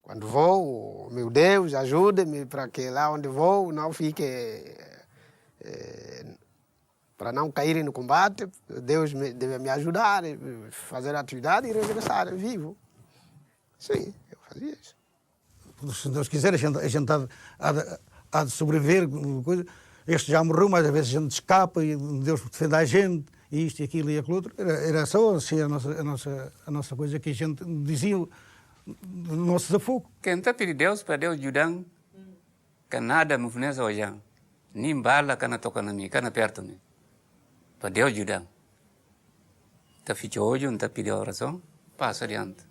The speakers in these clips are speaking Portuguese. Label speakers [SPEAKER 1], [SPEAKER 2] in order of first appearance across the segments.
[SPEAKER 1] Quando vou, meu Deus, ajude-me para que lá onde vou não fique... para não cair no combate, Deus deve me ajudar, fazer atividade e regressar vivo. Sim, eu fazia isso.
[SPEAKER 2] Se Deus quiser, a gente há de sobreviver. Coisa. Este já morreu, mas às vezes a gente escapa e Deus defende a gente, e isto e aquilo e aquilo outro. Era só assim a nossa coisa que a gente dizia, o nosso desafogo.
[SPEAKER 3] Quem está pedindo Deus para Deus ajudar, que nada me fornece hoje. Nem bala que não toca na mim, que não perto de mim. Para Deus ajudar. Está feito hoje, não está pedindo oração, passa adiante.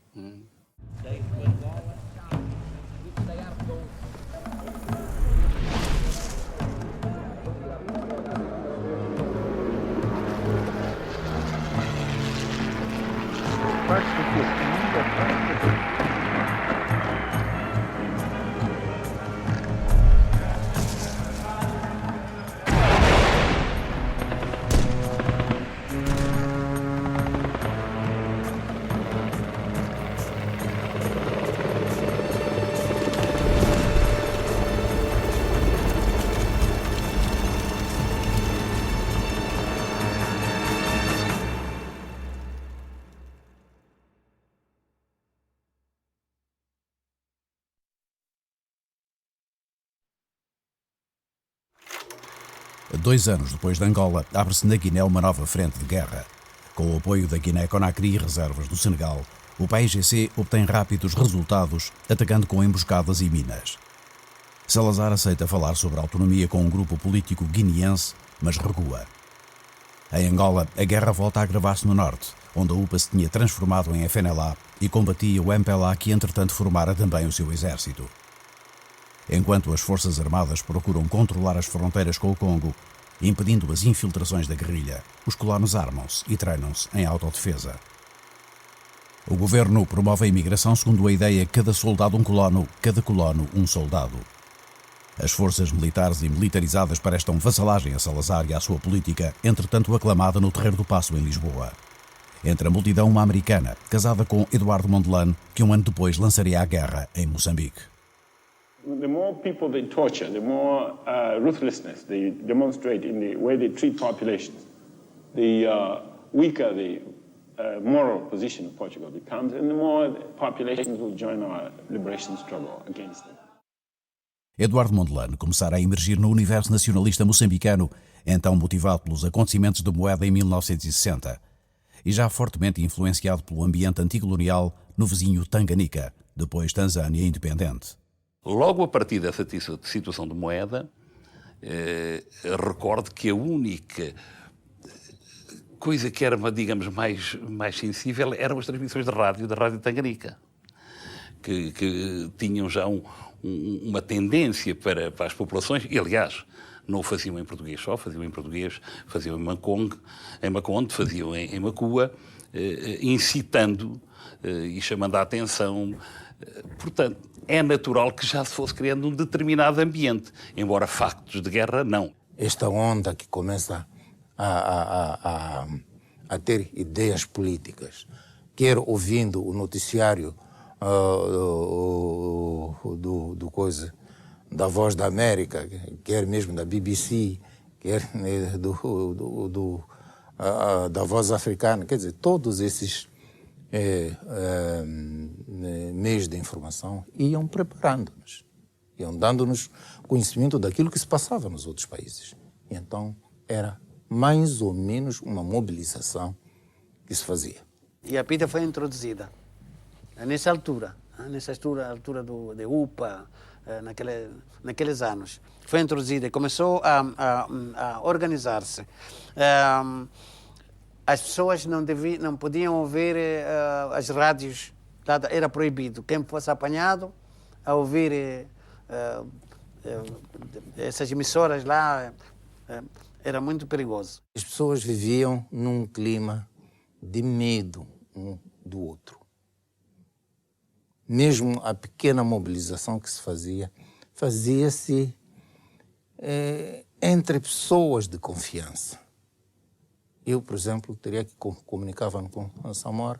[SPEAKER 4] Dois anos depois de Angola, abre-se na Guiné uma nova frente de guerra. Com o apoio da Guiné-Conakry e reservas do Senegal, o PAIGC obtém rápidos resultados, atacando com emboscadas e minas. Salazar aceita falar sobre a autonomia com um grupo político guineense, mas recua. Em Angola, a guerra volta a agravar-se no norte, onde a UPA se tinha transformado em FNLA e combatia o MPLA, que entretanto formara também o seu exército. Enquanto as Forças Armadas procuram controlar as fronteiras com o Congo, impedindo as infiltrações da guerrilha, os colonos armam-se e treinam-se em autodefesa. O governo promove a imigração segundo a ideia cada soldado um colono, cada colono um soldado. As forças militares e militarizadas prestam vassalagem a Salazar e à sua política, entretanto aclamada no Terreiro do Paço, em Lisboa. Entre a multidão, uma americana, casada com Eduardo Mondlane, que um ano depois lançaria a guerra em Moçambique.
[SPEAKER 5] The more people they torture, the more ruthlessness they demonstrate in the way they treat populations, the weaker the moral position of Portugal becomes, and the more populations will join our liberation struggle against them.
[SPEAKER 4] Eduardo Mondlane começara a emergir no universo nacionalista moçambicano, então motivado pelos acontecimentos de Moeda em 1960, e já fortemente influenciado pelo ambiente anticolonial no vizinho Tanganica, depois Tanzânia independente.
[SPEAKER 6] Logo a partir dessa situação de Moeda, recordo que a única coisa que era, digamos, mais sensível eram as transmissões de rádio da Rádio Tanganica, que tinham já uma tendência para as populações, e aliás, não o faziam em português só, faziam em português, faziam em Maconde, faziam em Macua, incitando e chamando a atenção. Portanto, é natural que já se fosse criando um determinado ambiente, embora factos de guerra, não.
[SPEAKER 7] Esta onda que começa a ter ideias políticas, quer ouvindo o noticiário da Voz da América, quer mesmo da BBC, quer da Voz Africana, quer dizer, todos esses meios de informação iam preparando-nos, iam dando-nos conhecimento daquilo que se passava nos outros países. E então era mais ou menos uma mobilização que se fazia.
[SPEAKER 1] E a PIDE foi introduzida nessa altura de UPA, naqueles anos. Foi introduzida e começou a organizar-se. As pessoas não podiam ouvir as rádios, era proibido. Quem fosse apanhado a ouvir essas emissoras lá, era muito perigoso.
[SPEAKER 7] As pessoas viviam num clima de medo um do outro. Mesmo a pequena mobilização que se fazia-se entre pessoas de confiança. Eu, por exemplo, teria que comunicava com a Samora,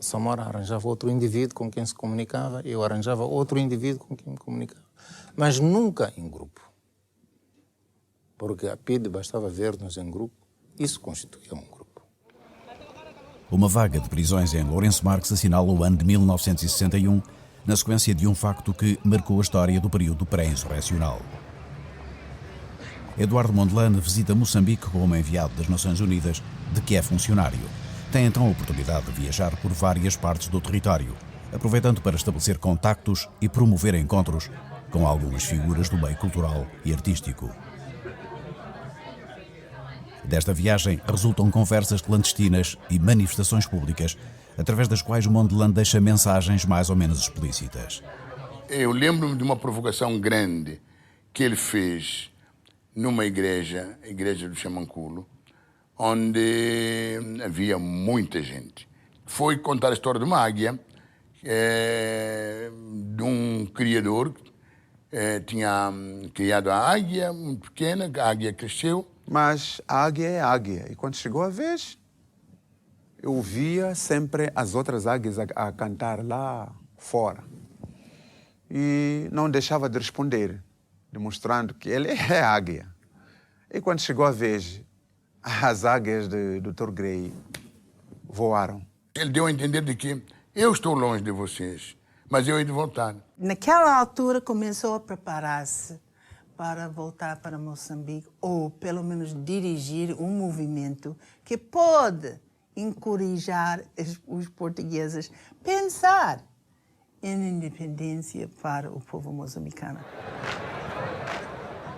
[SPEAKER 7] Samora arranjava outro indivíduo com quem se comunicava, eu arranjava outro indivíduo com quem me comunicava. Mas nunca em grupo. Porque a PIDE bastava ver-nos em grupo, isso constituía um grupo.
[SPEAKER 4] Uma vaga de prisões em Lourenço Marques assinala o ano de 1961, na sequência de um facto que marcou a história do período pré-insurrecional. Eduardo Mondlane visita Moçambique como enviado das Nações Unidas, de que é funcionário. Tem então a oportunidade de viajar por várias partes do território, aproveitando para estabelecer contactos e promover encontros com algumas figuras do meio cultural e artístico. Desta viagem resultam conversas clandestinas e manifestações públicas, através das quais Mondlane deixa mensagens mais ou menos explícitas.
[SPEAKER 8] Eu lembro-me de uma provocação grande que ele fez numa igreja, a igreja do Xamanculo, onde havia muita gente. Foi contar a história de uma águia, de um criador que tinha criado a águia, muito pequena, a águia cresceu.
[SPEAKER 9] Mas a águia é águia. E quando chegou a vez, eu via sempre as outras águias a cantar lá fora. E não deixava de responder, demonstrando que ele é águia. E quando chegou a vez, as águias do Dr. Gray voaram.
[SPEAKER 8] Ele deu a entender de que eu estou longe de vocês, mas eu hei de voltar.
[SPEAKER 10] Naquela altura começou a preparar-se para voltar para Moçambique, ou pelo menos dirigir um movimento que pode encorajar os portugueses a pensar em independência para o povo moçambicano.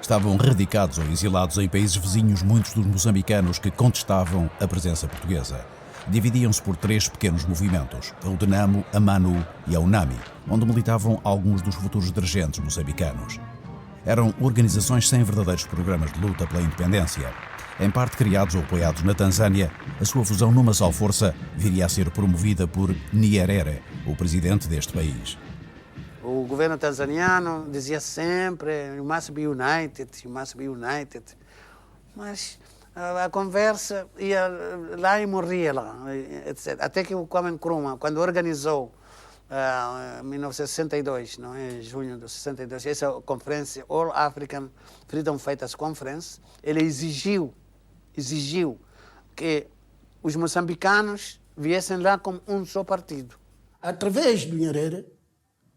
[SPEAKER 4] Estavam radicados ou exilados em países vizinhos muitos dos moçambicanos que contestavam a presença portuguesa. Dividiam-se por 3 pequenos movimentos, a UDENAMO, a MANU e a UNAMI, onde militavam alguns dos futuros dirigentes moçambicanos. Eram organizações sem verdadeiros programas de luta pela independência. Em parte criados ou apoiados na Tanzânia, a sua fusão numa só força viria a ser promovida por Nyerere, o presidente deste país.
[SPEAKER 1] O governo tanzaniano dizia sempre, you must be united, you must be united. Mas a conversa ia lá e morria lá, etc. Até que o Kwame Nkrumah, quando organizou em 1962, não é? Em junho de 62, essa conferência, All African Freedom Fighters Conference, ele exigiu que os moçambicanos viessem lá como um só partido.
[SPEAKER 11] Através do Nyerere,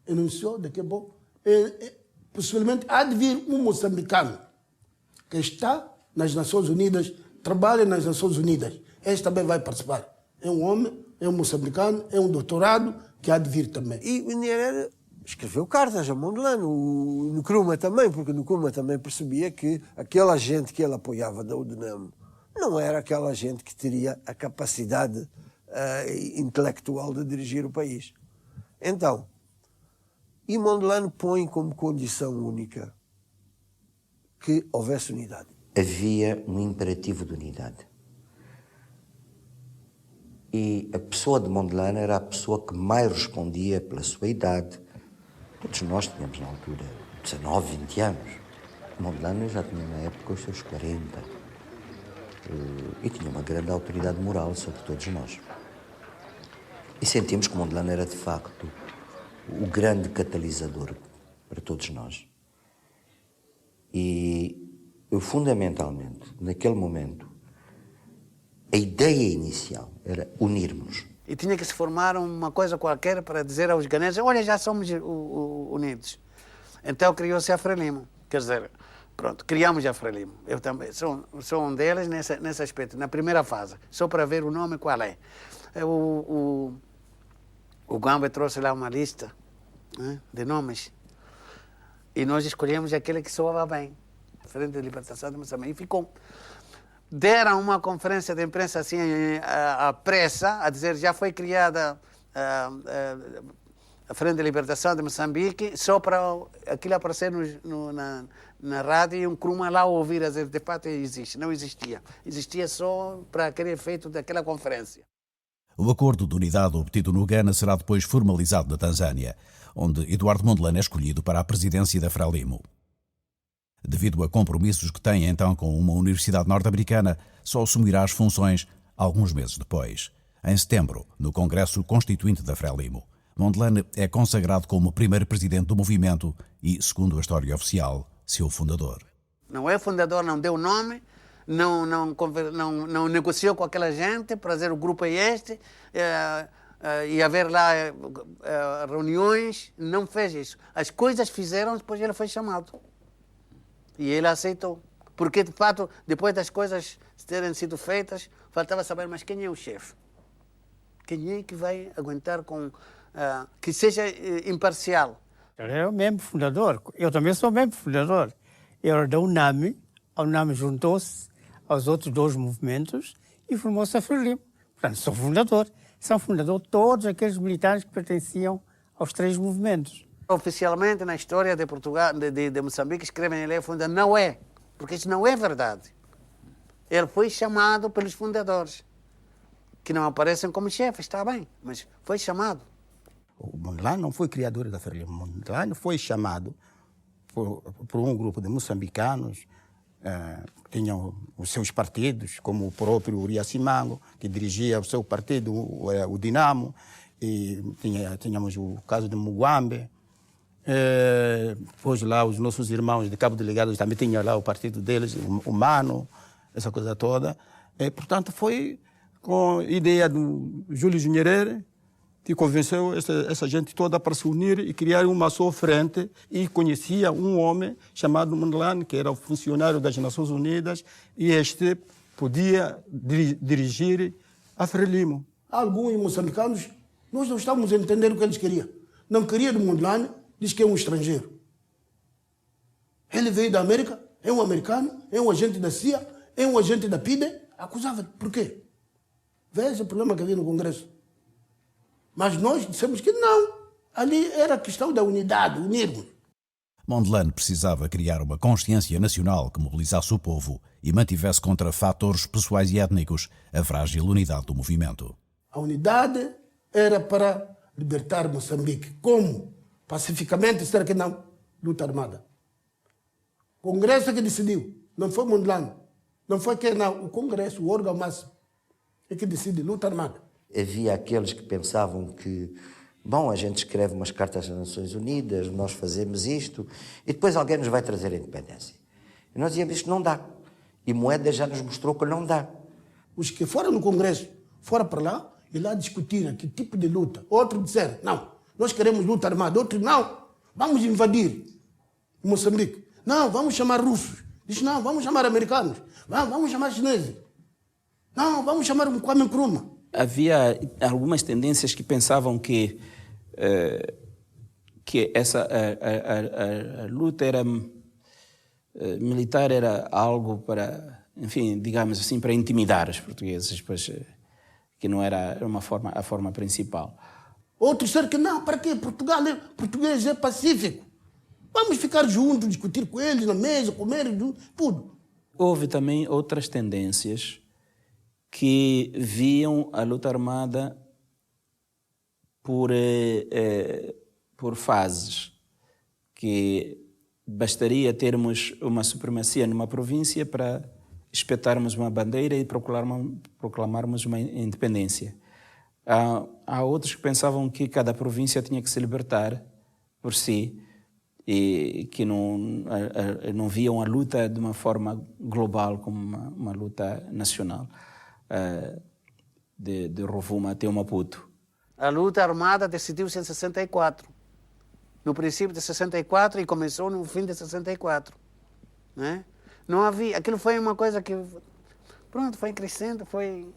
[SPEAKER 11] anunciou daqui a pouco, possivelmente há de vir um moçambicano que está nas Nações Unidas, trabalha nas Nações Unidas. Este também vai participar. É um homem, é um moçambicano, é um doutorado, que há de vir também.
[SPEAKER 12] E o Nyerere escreveu cartas a Mondlane, o Nkrumah também, porque o Nkrumah também percebia que aquela gente que ele apoiava da UDENAM não era aquela gente que teria a capacidade intelectual de dirigir o país. Então, e Mondlane põe como condição única que houvesse unidade.
[SPEAKER 13] Havia um imperativo de unidade. E a pessoa de Mondlane era a pessoa que mais respondia pela sua idade. Todos nós tínhamos, na altura, 19, 20 anos. Mondlane já tinha, na época, os seus 40. E tinha uma grande autoridade moral sobre todos nós. E sentimos que Mondlane era, de facto, o grande catalisador para todos nós. E, fundamentalmente, naquele momento, a ideia inicial era unirmos.
[SPEAKER 1] E tinha que se formar uma coisa qualquer para dizer aos ganeses, olha, já somos unidos. Então criou-se a Frelimo. Quer dizer, pronto, criamos a Frelimo. Eu também sou um deles nesse aspecto, na primeira fase, só para ver o nome qual é. O Gamba trouxe lá uma lista, né, de nomes e nós escolhemos aquele que soava bem, Frente de Libertação de Moçambique. E ficou. Deram uma conferência de imprensa assim, à pressa, a dizer já foi criada a Frente de Libertação de Moçambique, só para aquilo aparecer na rádio e um Nkrumah lá ouvir, a dizer, de fato existe. Não existia. Existia só para aquele efeito daquela conferência.
[SPEAKER 4] O acordo de unidade obtido no Ghana será depois formalizado na Tanzânia, onde Eduardo Mondlane é escolhido para a presidência da Frelimo. Devido a compromissos que tem então com uma universidade norte-americana, só assumirá as funções alguns meses depois. Em setembro, no Congresso Constituinte da Frelimo, Mondlane é consagrado como primeiro presidente do movimento e, segundo a história oficial, seu fundador.
[SPEAKER 1] Não é fundador, não deu nome, não negociou com aquela gente para dizer o grupo é este, e haver lá reuniões, não fez isso. As coisas fizeram, depois ele foi chamado. E ele aceitou. Porque, de fato, depois das coisas terem sido feitas, faltava saber, mas quem é o chefe? Quem é que vai aguentar com... que seja imparcial?
[SPEAKER 14] Ele é o membro fundador. Eu também sou membro fundador. Eu era da UNAMI. A UNAMI juntou-se aos outros dois movimentos e formou-se a Frelimo. Portanto, sou fundador. São fundador todos aqueles militares que pertenciam aos três movimentos.
[SPEAKER 1] Oficialmente, na história de Portugal, de Moçambique, escrevem ele é fundador. Não é, porque isso não é verdade. Ele foi chamado pelos fundadores, que não aparecem como chefe, está bem, mas foi chamado.
[SPEAKER 15] O Mondlane não foi criador da Frelimo. O Mondlane foi chamado por um grupo de moçambicanos que tinham os seus partidos, como o próprio Uriah Simango, que dirigia o seu partido, o Dinamo, e tínhamos o caso de Mugambe. Depois lá os nossos irmãos de Cabo Delgado também tinham lá o partido deles, o Mano, essa coisa toda. Portanto, foi com a ideia do Júlio Nyerere que convenceu essa gente toda para se unir e criar uma só frente, e conhecia um homem chamado Mondlane, que era o funcionário das Nações Unidas, e este podia dirigir a Frelimo.
[SPEAKER 11] Alguns moçambicanos, nós não estávamos a entender o que eles queriam. Não queria do Mondlane, diz que é um estrangeiro. Ele veio da América, é um americano, é um agente da CIA, é um agente da PIDE, acusava. Por quê? Veja o problema que havia no Congresso. Mas nós dissemos que não. Ali era questão da unidade, unirmos.
[SPEAKER 4] Mondlane precisava criar uma consciência nacional que mobilizasse o povo e mantivesse contra fatores pessoais e étnicos a frágil unidade do movimento.
[SPEAKER 11] A unidade era para libertar Moçambique. Como? Pacificamente, será que não? Luta armada. O Congresso é que decidiu. Não foi Mondlane. Não foi quem não. O Congresso, o órgão máximo, é que decide luta armada.
[SPEAKER 13] Havia aqueles que pensavam que, bom, a gente escreve umas cartas às Nações Unidas, nós fazemos isto, e depois alguém nos vai trazer a independência. E nós dizíamos, isto não dá. E Moeda já nos mostrou que não dá.
[SPEAKER 11] Os que foram no Congresso, foram para lá, e lá discutiram que tipo de luta. Outros disseram, não, nós queremos luta armada. Outros, não, vamos invadir Moçambique. Não, vamos chamar russos. Diz, não, vamos chamar americanos. Vamos chamar chineses. Não, vamos chamar um Kwame Nkrumah.
[SPEAKER 16] Havia algumas tendências que pensavam que essa a luta era militar era algo para, enfim, digamos assim, para intimidar os portugueses, pois, que não era a forma principal.
[SPEAKER 11] Outros disseram que não, para quê? Português é pacífico. Vamos ficar juntos, discutir com eles na mesa, comer, tudo. Houve também outras tendências que viam a luta armada por fases, que bastaria termos uma supremacia numa província para espetarmos uma bandeira e proclamarmos uma independência. Há outros que pensavam que cada província tinha que se libertar por si e que não viam a luta de uma forma global como uma luta nacional. De Rovuma até o Maputo.
[SPEAKER 1] A luta armada decidiu-se em 64. No princípio de 64 e começou no fim de 64. Né? Não havia... Aquilo foi uma coisa que... Pronto, foi crescendo, foi...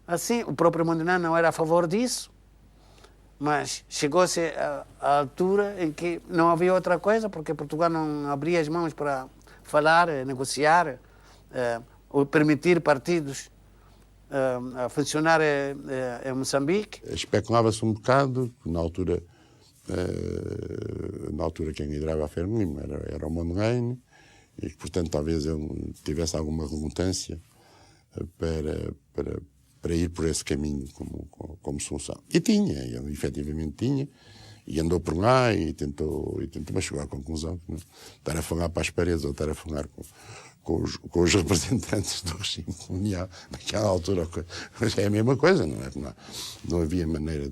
[SPEAKER 1] assim, o próprio Mondlane não era a favor disso, mas chegou-se à altura em que não havia outra coisa, porque Portugal não abria as mãos para falar, negociar, ou permitir partidos a funcionar em Moçambique.
[SPEAKER 17] Especulava-se um bocado, na altura quem liderava a Frelimo era o Mondlane, e portanto talvez ele tivesse alguma relutância para ir por esse caminho como solução. E tinha, ele efetivamente tinha, e andou por lá e tentou, mas chegou à conclusão que não, estar a falar para as paredes ou estar a falar com com os representantes do regime colonial. Naquela altura é a mesma coisa, não é? Não havia maneira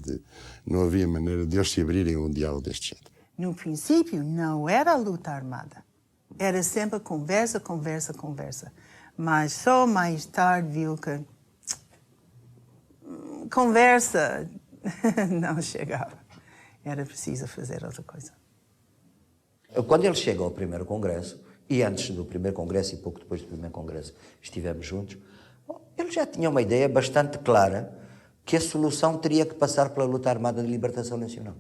[SPEAKER 17] de eles se abrirem a um diálogo deste género.
[SPEAKER 10] No princípio, não era luta armada. Era sempre conversa. Mas só mais tarde viu que conversa não chegava. Era preciso fazer outra coisa.
[SPEAKER 13] Quando ele chega ao primeiro congresso, e antes do primeiro congresso e pouco depois do primeiro congresso estivemos juntos, ele já tinha uma ideia bastante clara que a solução teria que passar pela luta armada de libertação nacional.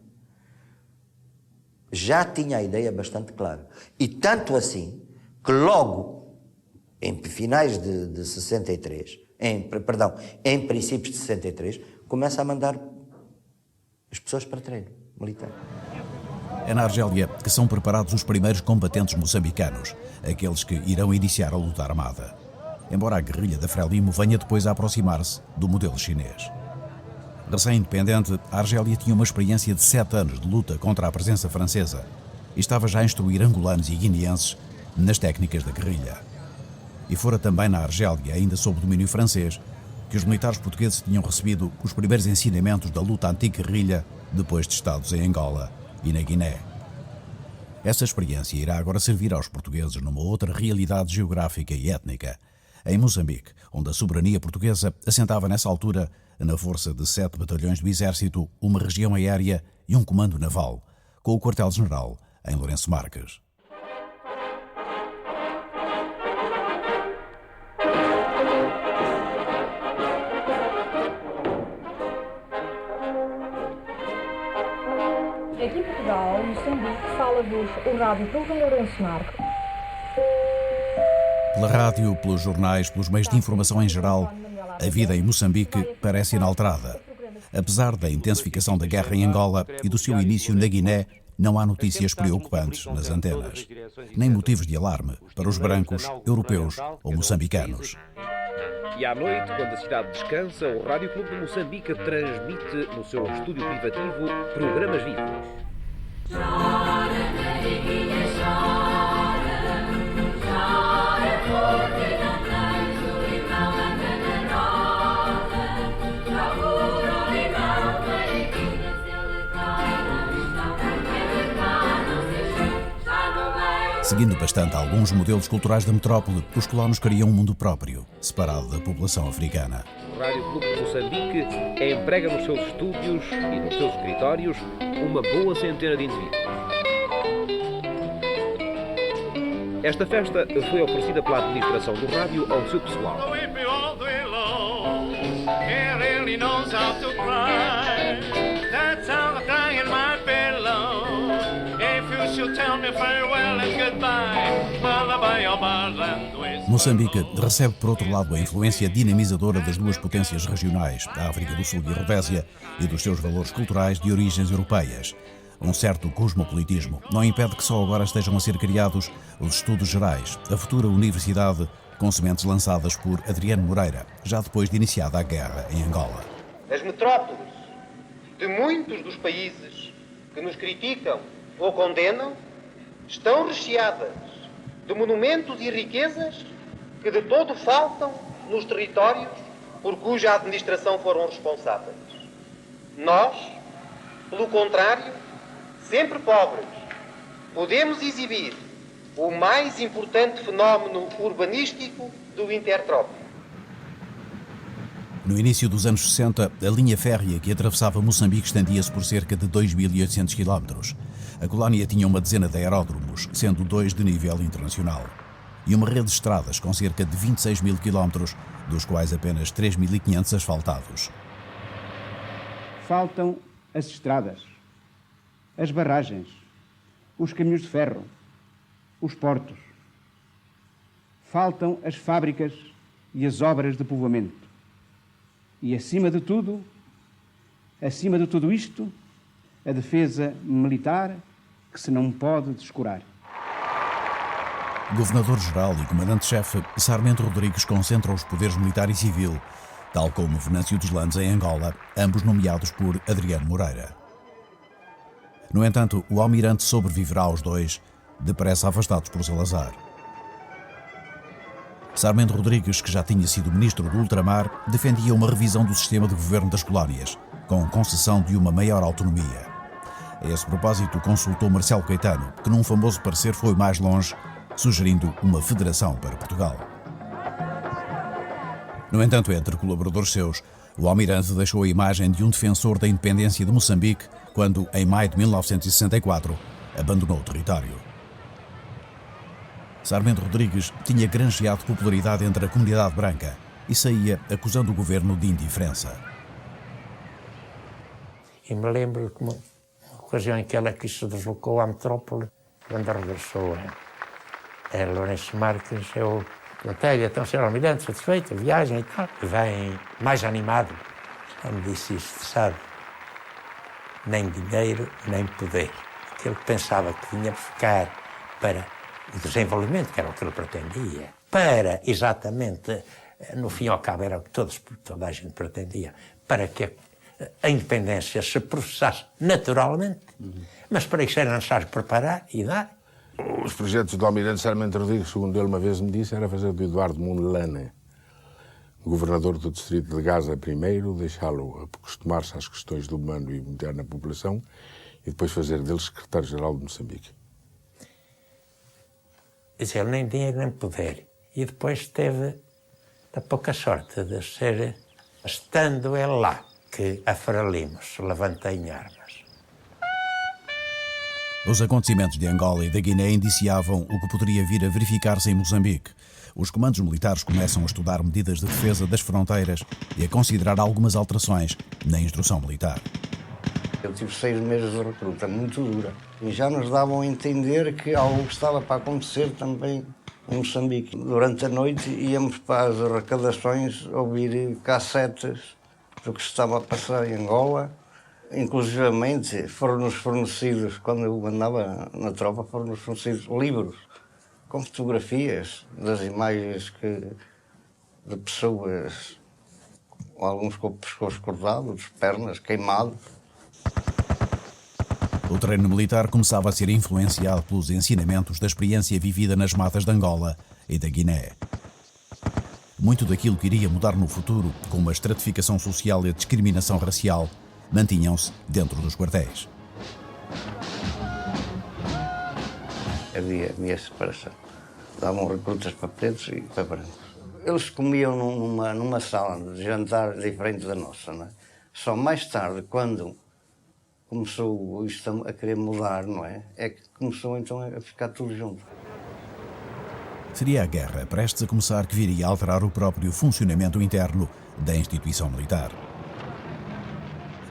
[SPEAKER 13] Já tinha a ideia bastante clara. E tanto assim que logo, em finais de 63, em princípios de 63, começa a mandar as pessoas para treino militar.
[SPEAKER 4] É na Argélia que são preparados os primeiros combatentes moçambicanos, aqueles que irão iniciar a luta armada. Embora a guerrilha da Frelimo venha depois a aproximar-se do modelo chinês. Recém-independente, a Argélia tinha uma experiência de 7 anos de luta contra a presença francesa e estava já a instruir angolanos e guineenses nas técnicas da guerrilha. E fora também na Argélia, ainda sob domínio francês, que os militares portugueses tinham recebido os primeiros ensinamentos da luta anti-guerrilha depois de estados em Angola e na Guiné. Essa experiência irá agora servir aos portugueses numa outra realidade geográfica e étnica, em Moçambique, onde a soberania portuguesa assentava nessa altura na força de 7 batalhões do Exército, uma região aérea e um comando naval, com o quartel-general em Lourenço Marques.
[SPEAKER 18] Aqui em Portugal, Moçambique, fala-vos o rádio pelo Lourenço Marques.
[SPEAKER 4] Pela rádio, pelos jornais, pelos meios de informação em geral, a vida em Moçambique parece inalterada. Apesar da intensificação da guerra em Angola e do seu início na Guiné, não há notícias preocupantes nas antenas, nem motivos de alarme para os brancos, europeus ou moçambicanos.
[SPEAKER 19] E à noite, quando a cidade descansa, o Rádio Clube de Moçambique transmite no seu estúdio privativo programas vivos.
[SPEAKER 4] Seguindo bastante alguns modelos culturais da metrópole, os colonos criam um mundo próprio, separado da população africana.
[SPEAKER 19] O Rádio Clube de Moçambique emprega nos seus estúdios e nos seus escritórios uma boa centena de indivíduos. Esta festa foi oferecida pela administração do rádio ao seu pessoal.
[SPEAKER 4] Moçambique recebe, por outro lado, a influência dinamizadora das duas potências regionais, a África do Sul e a Rodésia, e dos seus valores culturais de origens europeias. Um certo cosmopolitismo não impede que só agora estejam a ser criados os estudos gerais, a futura universidade, com sementes lançadas por Adriano Moreira, já depois de iniciada a guerra em Angola.
[SPEAKER 20] As metrópoles de muitos dos países que nos criticam ou condenam estão recheadas de monumentos e riquezas que de todo faltam nos territórios por cuja administração foram responsáveis. Nós, pelo contrário, sempre pobres, podemos exibir o mais importante fenómeno urbanístico do intertrópico.
[SPEAKER 4] No início dos anos 60, a linha férrea que atravessava Moçambique estendia-se por cerca de 2.800 km. A colónia tinha uma dezena de aeródromos, sendo 2 de nível internacional, e uma rede de estradas com cerca de 26.000 km, dos quais apenas 3.500 asfaltados.
[SPEAKER 21] Faltam as estradas, as barragens, os caminhos de ferro, os portos. Faltam as fábricas e as obras de povoamento. E, acima de tudo isto, a defesa militar que se não pode descurar.
[SPEAKER 4] Governador-Geral e Comandante-Chefe Sarmento Rodrigues concentra os poderes militar e civil, tal como Venâncio dos Landes em Angola, ambos nomeados por Adriano Moreira. No entanto, o almirante sobreviverá aos dois, depressa afastados por Salazar. Sarmento Rodrigues, que já tinha sido ministro do Ultramar, defendia uma revisão do sistema de governo das colónias, com concessão de uma maior autonomia. A esse propósito, consultou Marcelo Caetano, que num famoso parecer foi mais longe, sugerindo uma federação para Portugal. No entanto, entre colaboradores seus, o almirante deixou a imagem de um defensor da independência de Moçambique quando, em maio de 1964, abandonou o território. Sarmento Rodrigues tinha granjeado popularidade entre a comunidade branca e saía acusando o governo de indiferença.
[SPEAKER 2] E me lembro de uma ocasião em que ela aqui se deslocou à metrópole, quando regressou a Lourenço Marques, eu perguntei-lhe, então, Sr. Almirante, satisfeito, a viagem e tal, e vem mais animado. Ela me disse isto, sabe, nem dinheiro, nem poder. Aquilo que pensava que vinha ficar para o desenvolvimento, que era o que ele pretendia, para, exatamente, no fim ao cabo era o que toda a gente pretendia, para que a independência se processasse naturalmente, mas para isso era necessário preparar e dar.
[SPEAKER 22] Os projetos do Almirante Sarmento Rodrigues, segundo ele uma vez me disse, era fazer do Eduardo Mondlane, governador do distrito de Gaza primeiro, deixá-lo acostumar-se às questões do humano e meter na população, e depois fazer dele secretário-geral de Moçambique.
[SPEAKER 2] Ele nem dinheiro nem poder. E depois teve a pouca sorte de ser, estando ele lá, que a Frelimo se levanta em armas.
[SPEAKER 4] Os acontecimentos de Angola e da Guiné indiciavam o que poderia vir a verificar-se em Moçambique. Os comandos militares começam a estudar medidas de defesa das fronteiras e a considerar algumas alterações na instrução militar.
[SPEAKER 23] Eu tive 6 meses de recruta, muito dura. E já nos davam a entender que algo estava para acontecer também em Moçambique. Durante a noite íamos para as arrecadações ouvir cassetes do que se estava a passar em Angola. Inclusivamente foram-nos fornecidos, quando eu andava na tropa, foram-nos fornecidos livros com fotografias das imagens de pessoas, alguns com o pescoço cortado, as pernas queimadas.
[SPEAKER 4] O treino militar começava a ser influenciado pelos ensinamentos da experiência vivida nas matas de Angola e da Guiné. Muito daquilo que iria mudar no futuro, como a estratificação social e a discriminação racial, mantinham-se dentro dos quartéis.
[SPEAKER 23] Havia separação. Davam recrutas para pretos e para brancos. Eles comiam numa sala de jantar diferente da nossa, não é? Só mais tarde, quando começou isto a querer mudar, não é? É que começou então a ficar tudo junto.
[SPEAKER 4] Seria a guerra prestes a começar que viria a alterar o próprio funcionamento interno da instituição militar.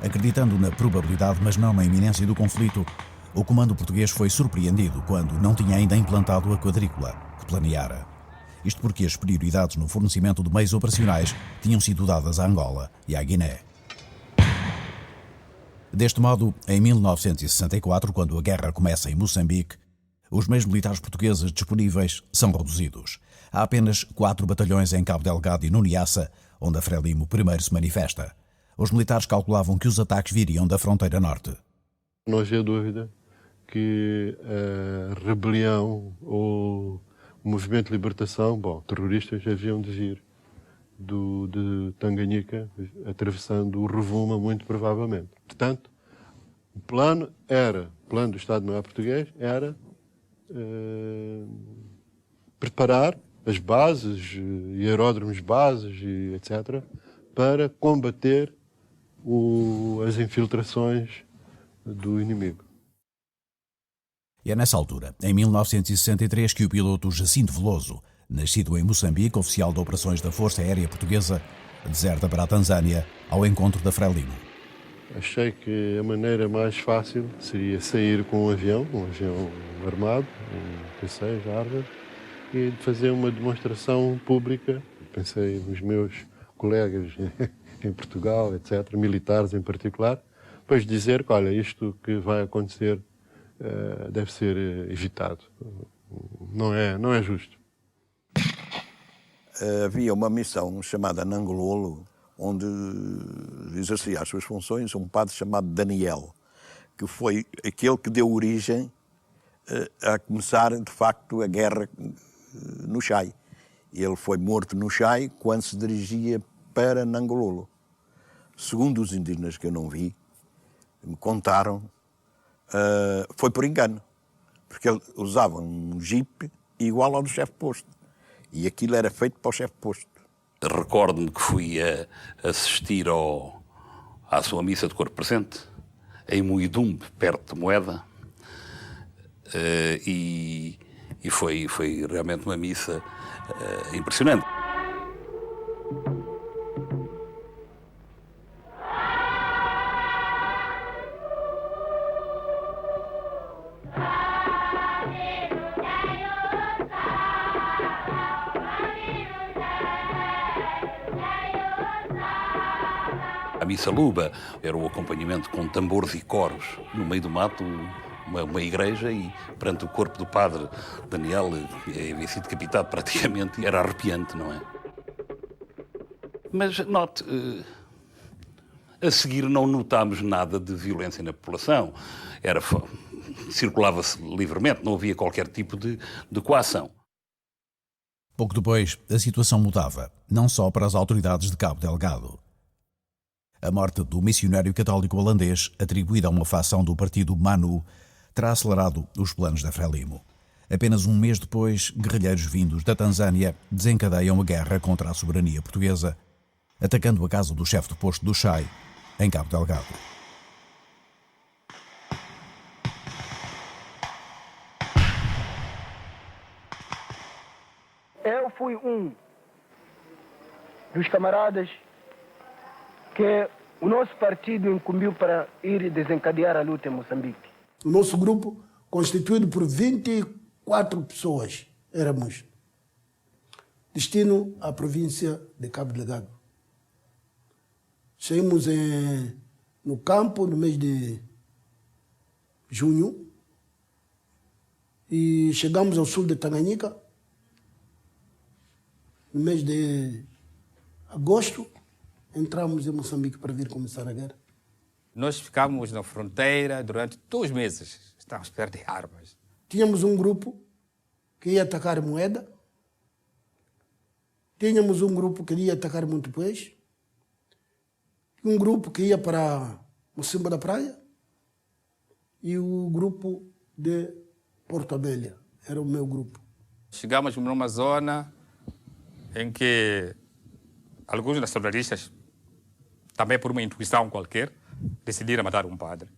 [SPEAKER 4] Acreditando na probabilidade, mas não na iminência do conflito, o comando português foi surpreendido quando não tinha ainda implantado a quadrícula que planeara. Isto porque as prioridades no fornecimento de meios operacionais tinham sido dadas a Angola e à Guiné. Deste modo, em 1964, quando a guerra começa em Moçambique, os meios militares portugueses disponíveis são reduzidos. Há apenas 4 batalhões em Cabo Delgado e no Niassa, onde a Frelimo primeiro se manifesta. Os militares calculavam que os ataques viriam da fronteira norte.
[SPEAKER 24] Não havia dúvida que a rebelião ou o movimento de libertação, terroristas haviam de vir de Tanganyika, atravessando o Rovuma, muito provavelmente. Portanto, o plano do Estado-Maior português era preparar as bases e aeródromos bases e etc. para combater as infiltrações do inimigo.
[SPEAKER 4] E é nessa altura, em 1963, que o piloto Jacinto Veloso, nascido em Moçambique, oficial de operações da Força Aérea Portuguesa, deserta para a Tanzânia ao encontro da Frelimo.
[SPEAKER 24] Achei que a maneira mais fácil seria sair com um avião armado, um T-6 Harvard, e fazer uma demonstração pública. Pensei nos meus colegas em Portugal, etc., militares em particular, depois dizer que, olha, isto que vai acontecer deve ser evitado. Não é justo.
[SPEAKER 25] Havia uma missão chamada Nangololo, onde exercia as suas funções um padre chamado Daniel, que foi aquele que deu origem a começar, de facto, a guerra no Chai. Ele foi morto no Chai quando se dirigia para Nangololo. Segundo os indígenas que eu não vi, me contaram, foi por engano. Porque ele usava um jipe igual ao do chefe de posto. E aquilo era feito para o chefe de posto.
[SPEAKER 3] Recordo-me que fui assistir à sua missa de corpo presente, em Muidumbe, perto de Moeda, e foi realmente uma missa impressionante. A missa Luba era o acompanhamento com tambores e coros no meio do mato, uma igreja, e perante o corpo do padre Daniel, havia sido decapitado praticamente, e era arrepiante, não é? Mas note, a seguir não notámos nada de violência na população. Circulava-se livremente, não havia qualquer tipo de coação.
[SPEAKER 4] Pouco depois, a situação mudava, não só para as autoridades de Cabo Delgado. A morte do missionário católico holandês, atribuída a uma facção do partido MANU, terá acelerado os planos da Frelimo. Apenas um mês depois, guerrilheiros vindos da Tanzânia desencadeiam a guerra contra a soberania portuguesa, atacando a casa do chefe de posto do Chai, em Cabo Delgado.
[SPEAKER 5] Eu fui um dos camaradas que o nosso partido incumbiu para ir desencadear a luta em Moçambique.
[SPEAKER 11] O nosso grupo, constituído por 24 pessoas, éramos. Destino à província de Cabo Delgado. Saímos no campo no mês de junho e chegamos ao sul de Tanganyika no mês de agosto. Entramos em Moçambique para vir começar a guerra.
[SPEAKER 6] Nós ficámos na fronteira durante 2 meses. Estávamos perto de armas.
[SPEAKER 11] Tínhamos um grupo que ia atacar Moeda. Tínhamos um grupo que ia atacar Montepuez. Um grupo que ia para Mocimbo da Praia. E o grupo de Porto Abelha. Era o meu grupo.
[SPEAKER 6] Chegamos numa zona em que alguns nacionalistas, também por uma intuição qualquer, decidiram matar um padre.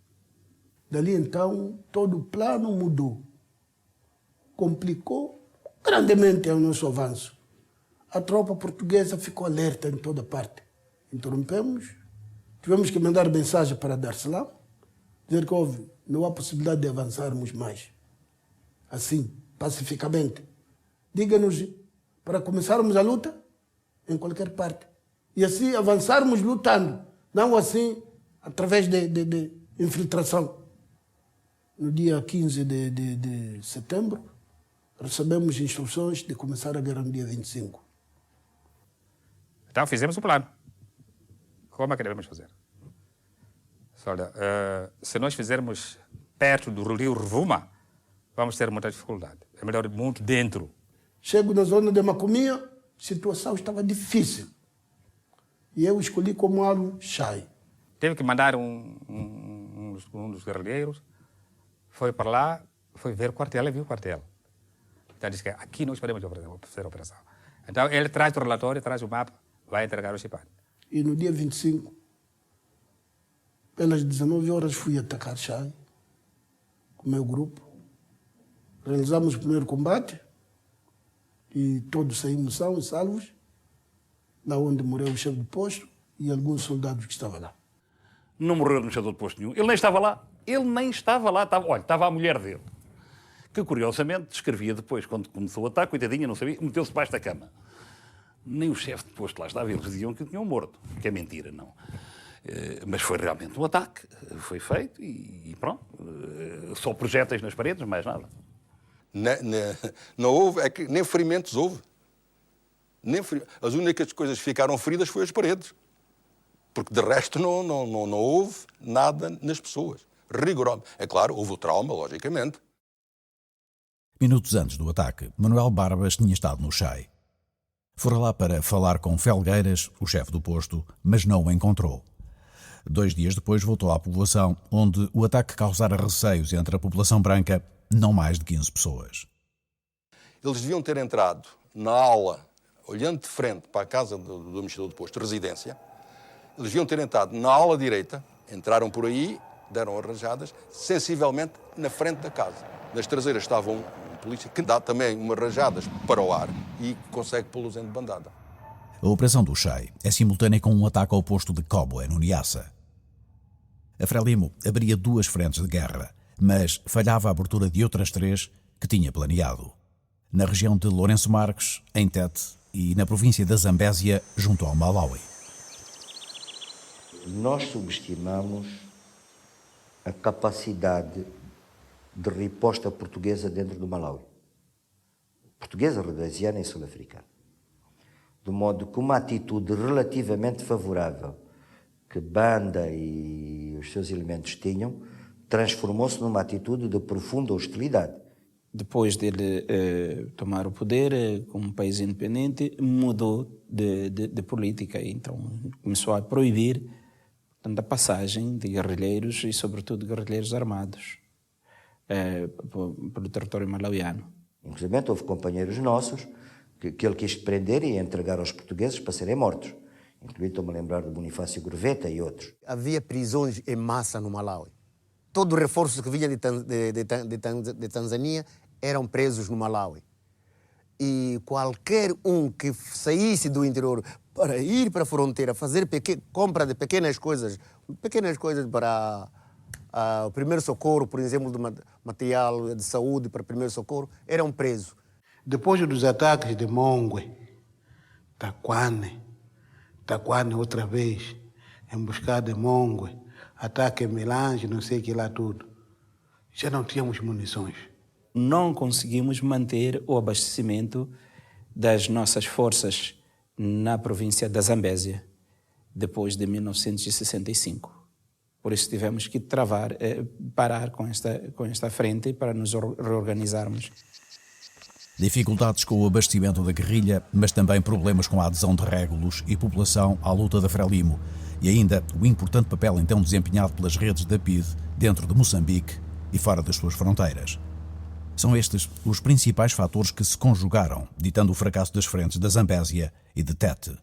[SPEAKER 11] Dali então, todo o plano mudou. Complicou grandemente o nosso avanço. A tropa portuguesa ficou alerta em toda parte. Interrompemos, tivemos que mandar mensagem para Dar es Salaam, dizer que não há possibilidade de avançarmos mais. Assim, pacificamente. Diga-nos para começarmos a luta em qualquer parte. E assim avançarmos lutando, não assim através de infiltração. No dia 15 de setembro, recebemos instruções de começar a guerra no dia 25.
[SPEAKER 6] Então fizemos o plano. Como é que devemos fazer? Olha, se nós fizermos perto do rio Rovuma, vamos ter muita dificuldade. É melhor ir muito dentro.
[SPEAKER 11] Chego na zona de Macomia, a situação estava difícil. E eu escolhi como alvo Chai.
[SPEAKER 6] Teve que mandar um dos guerrilheiros, foi para lá, foi ver o quartel e viu o quartel. Então disse que aqui nós podemos fazer a operação. Então ele traz o relatório, traz o mapa, vai entregar o Chipane.
[SPEAKER 11] E no dia 25, pelas 19 horas, fui atacar Chai com o meu grupo. Realizamos o primeiro combate e todos saímos sãos e salvos, lá onde morreu o chefe de posto e alguns soldados que estavam lá.
[SPEAKER 3] Não morreu no chefe de posto nenhum. Ele nem estava lá. Estava a mulher dele, que curiosamente descrevia depois, quando começou o ataque, coitadinha, não sabia, meteu-se debaixo da cama. Nem o chefe de posto lá estava. Eles diziam que o tinham morto, que é mentira, não. Mas foi realmente um ataque, foi feito e pronto. Só projéteis nas paredes, mais nada.
[SPEAKER 7] Não houve, é que nem ferimentos houve. As únicas coisas que ficaram feridas foram as paredes. Porque de resto não houve nada nas pessoas. Rigorosamente. É claro, houve o trauma, logicamente.
[SPEAKER 4] Minutos antes do ataque, Manuel Barbas tinha estado no Chai. Fora lá para falar com Felgueiras, o chefe do posto, mas não o encontrou. 2 dias depois voltou à povoação, onde o ataque causara receios entre a população branca, não mais de 15 pessoas.
[SPEAKER 7] Eles deviam ter entrado na aula, olhando de frente para a casa do administrador do posto, residência. Eles deviam ter entrado na aula direita, entraram por aí, deram as rajadas, sensivelmente na frente da casa. Nas traseiras estava um polícia que dá também umas rajadas para o ar e consegue pô-los em bandada.
[SPEAKER 4] A operação do Chai é simultânea com um ataque ao posto de Coboé, no Niassa. A Frelimo abria 2 frentes de guerra, mas falhava a abertura de outras 3 que tinha planeado. Na região de Lourenço Marques, em Tete, e na província da Zambésia, junto ao Malawi.
[SPEAKER 13] Nós subestimamos a capacidade de riposta portuguesa dentro do Malawi. Portuguesa, rhodesiana e sul-africana. De modo que uma atitude relativamente favorável que Banda e os seus elementos tinham, transformou-se numa atitude de profunda hostilidade.
[SPEAKER 16] Depois dele tomar o poder, como um país independente, mudou de política. Então começou a proibir a passagem de guerrilheiros e, sobretudo, guerrilheiros armados pelo território malauiano.
[SPEAKER 13] Inclusive, houve companheiros nossos que ele quis prender e entregar aos portugueses para serem mortos. Incluindo, estou-me a lembrar de Bonifácio Gurveta e outros.
[SPEAKER 8] Havia prisões em massa no Malawi. Todo o reforço que vinha de Tanzânia eram presos no Malawi. E qualquer um que saísse do interior para ir para a fronteira, fazer compra de pequenas coisas para o primeiro socorro, por exemplo, de material de saúde para primeiro socorro, eram presos.
[SPEAKER 11] Depois dos ataques de Mongwe, Taquane outra vez, emboscada de Mongwe, ataque em Melange, não sei que lá tudo. Já não tínhamos munições.
[SPEAKER 16] Não conseguimos manter o abastecimento das nossas forças na província da Zambésia, depois de 1965. Por isso tivemos que parar com esta frente para nos reorganizarmos.
[SPEAKER 4] Dificuldades com o abastecimento da guerrilha, mas também problemas com a adesão de régulos e população à luta da Frelimo, e ainda o importante papel então desempenhado pelas redes da PIDE dentro de Moçambique e fora das suas fronteiras. São estes os principais fatores que se conjugaram, ditando o fracasso das frentes da Zambésia e de Tete.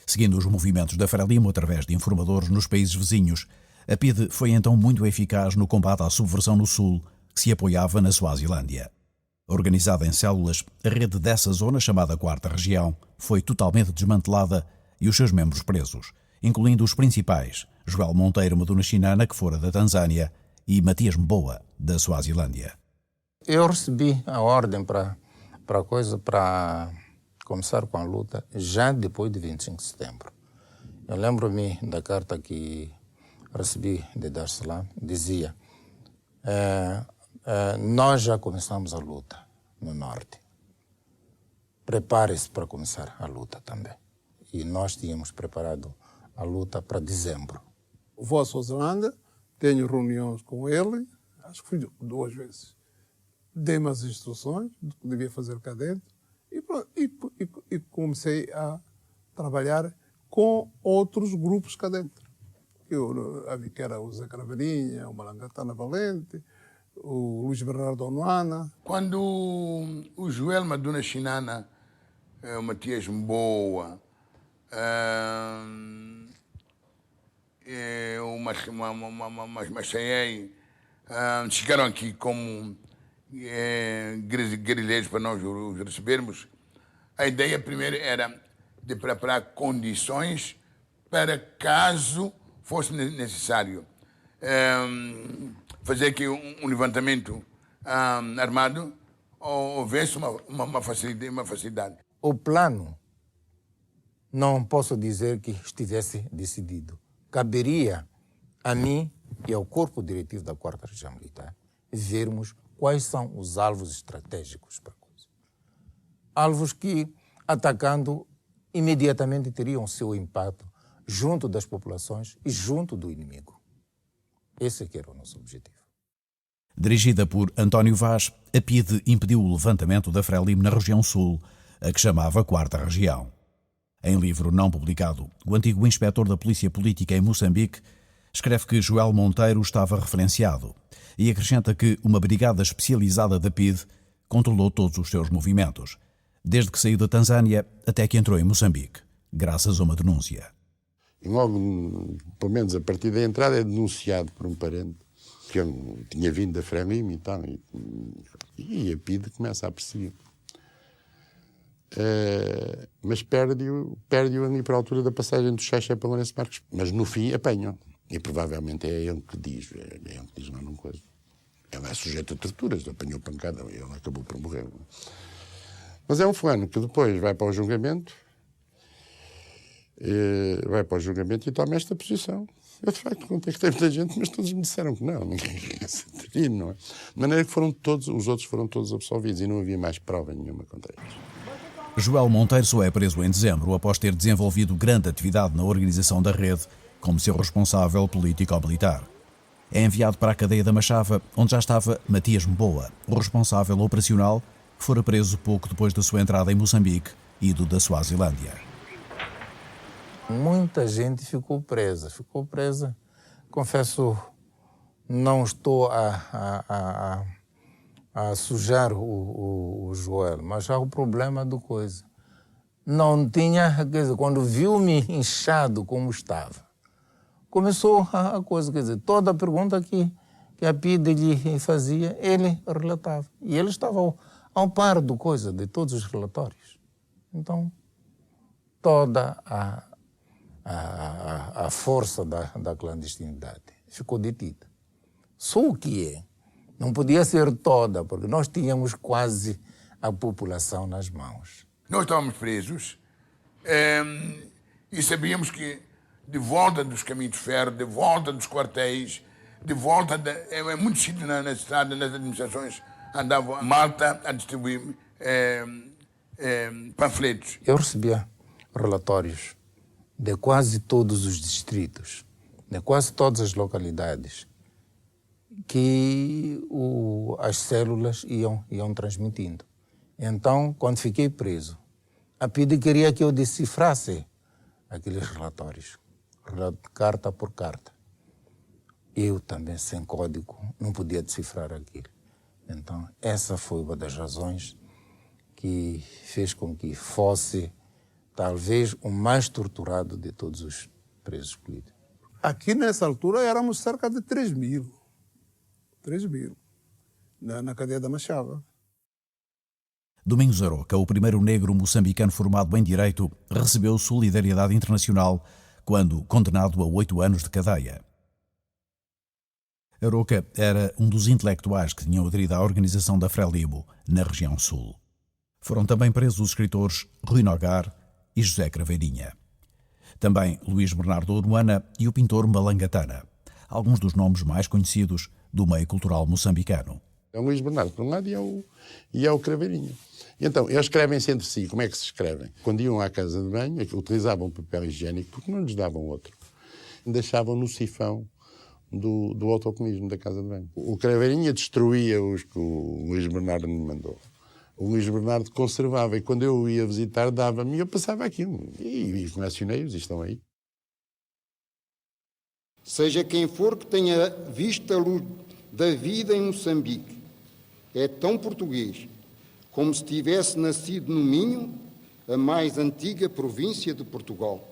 [SPEAKER 4] Seguindo os movimentos da Frelimo através de informadores nos países vizinhos, a PIDE foi então muito eficaz no combate à subversão no Sul, que se apoiava na Suazilândia. Organizada em células, a rede dessa zona, chamada Quarta Região, foi totalmente desmantelada e os seus membros presos, incluindo os principais, Joel Monteiro Madunachinana, que fora da Tanzânia, e Matias Mboa, da Suazilândia.
[SPEAKER 2] Eu recebi a ordem para começar com a luta já depois de 25 de setembro. Eu lembro-me da carta que recebi de Dar es Salaam, dizia nós já começamos a luta no norte. Prepare-se para começar a luta também. E nós tínhamos preparado a luta para dezembro.
[SPEAKER 9] Vou à Suazilândia, tenho reuniões com ele, acho que fui 2 vezes. Dei-me as instruções do que devia fazer cá dentro e comecei a trabalhar com outros grupos cá dentro. Que era o Zé Craveirinha, o Malangatana Valente, o Luís Bernardo Onuana.
[SPEAKER 12] Quando o Joel Madunachinana, o Matias Mboa, o Machaiei chegaram aqui como guerrilheiros para nós os recebermos, a ideia primeiro era de preparar condições para caso fosse necessário fazer aqui um levantamento armado, ou houvesse uma facilidade.
[SPEAKER 2] O plano, não posso dizer que estivesse decidido. Caberia a mim e ao corpo diretivo da 4ª Região Militar vermos quais são os alvos estratégicos para a coisa. Alvos que, atacando, imediatamente teriam seu impacto junto das populações e junto do inimigo. Esse é que era o nosso objetivo.
[SPEAKER 4] Dirigida por António Vaz, a PIDE impediu o levantamento da Frelimo na região sul, a que chamava Quarta Região. Em livro não publicado, o antigo inspetor da Polícia Política em Moçambique escreve que Joel Monteiro estava referenciado e acrescenta que uma brigada especializada da PIDE controlou todos os seus movimentos, desde que saiu da Tanzânia até que entrou em Moçambique, graças a uma denúncia.
[SPEAKER 22] E logo, pelo menos a partir da entrada, é denunciado por um parente que eu tinha vindo da Frelimo e tal, e a PIDE começa a perseguir. Mas perde-o ali para a altura da passagem do Xaxé para Lourenço Marques. Mas no fim apanham. E provavelmente é ele que diz, não, não coisa. Ele é sujeito a torturas, apanhou pancada, ele acabou por morrer. Mas é um fulano que depois vai para o julgamento, e toma esta posição. Eu, de facto, contactei muita gente, mas todos me disseram que não, ninguém queria ser terrível, não é? De maneira que os outros foram todos absolvidos e não havia mais prova nenhuma contra eles.
[SPEAKER 4] Joel Monteiro só é preso em dezembro, após ter desenvolvido grande atividade na organização da rede, como seu responsável político-militar. É enviado para a cadeia da Machava, onde já estava Matias Mboa, o responsável operacional, que fora preso pouco depois da sua entrada em Moçambique, ido da Suazilândia.
[SPEAKER 1] Muita gente ficou presa. Confesso, não estou a sujar o Joel, mas há o problema do coisa. Não tinha, quer dizer, quando viu-me inchado como estava, começou a coisa, quer dizer, toda a pergunta que a PIDE lhe fazia, ele relatava. E ele estava ao par do coisa, de todos os relatórios. Então, toda a força da clandestinidade ficou detida. Só o que é. Não podia ser toda, porque nós tínhamos quase a população nas mãos.
[SPEAKER 12] Nós estávamos presos e sabíamos que de volta dos caminhos de ferro, de volta dos quartéis, de volta em muitos sítios na estrada, nas administrações, andava malta a distribuir panfletos.
[SPEAKER 1] Eu recebia relatórios de quase todos os distritos, de quase todas as localidades, que as células iam transmitindo. Então, quando fiquei preso, a PIDE queria que eu decifrasse aqueles relatórios, carta por carta. Eu também, sem código, não podia decifrar aquilo. Então, essa foi uma das razões que fez com que fosse, talvez, o mais torturado de todos os presos políticos.
[SPEAKER 9] Aqui, nessa altura, éramos cerca de 3 mil. 3 mil, na cadeia da Machava.
[SPEAKER 4] Domingos Aroca, o primeiro negro moçambicano formado em Direito, recebeu solidariedade internacional quando condenado a 8 anos de cadeia. Aroca era um dos intelectuais que tinham aderido à organização da Frelimo, na região sul. Foram também presos os escritores Rui Nogar e José Craveirinha. Também Luís Bernardo Uruana e o pintor Malangatana, alguns dos nomes mais conhecidos do meio cultural moçambicano.
[SPEAKER 22] É o Luís Bernardo, por um lado, e é o Craveirinha. E então, eles escrevem-se entre si. Como é que se escrevem? Quando iam à casa de banho, utilizavam papel higiênico, porque não lhes davam outro. Deixavam no sifão do autocolismo da casa de banho. O Craveirinha destruía os que o Luís Bernardo me mandou. O Luís Bernardo conservava, e quando eu ia visitar, dava-me, e eu passava aquilo. E colecionei-os, e estão aí.
[SPEAKER 10] Seja quem for que tenha visto a luz da vida em Moçambique, é tão português como se tivesse nascido no Minho, a mais antiga província de Portugal.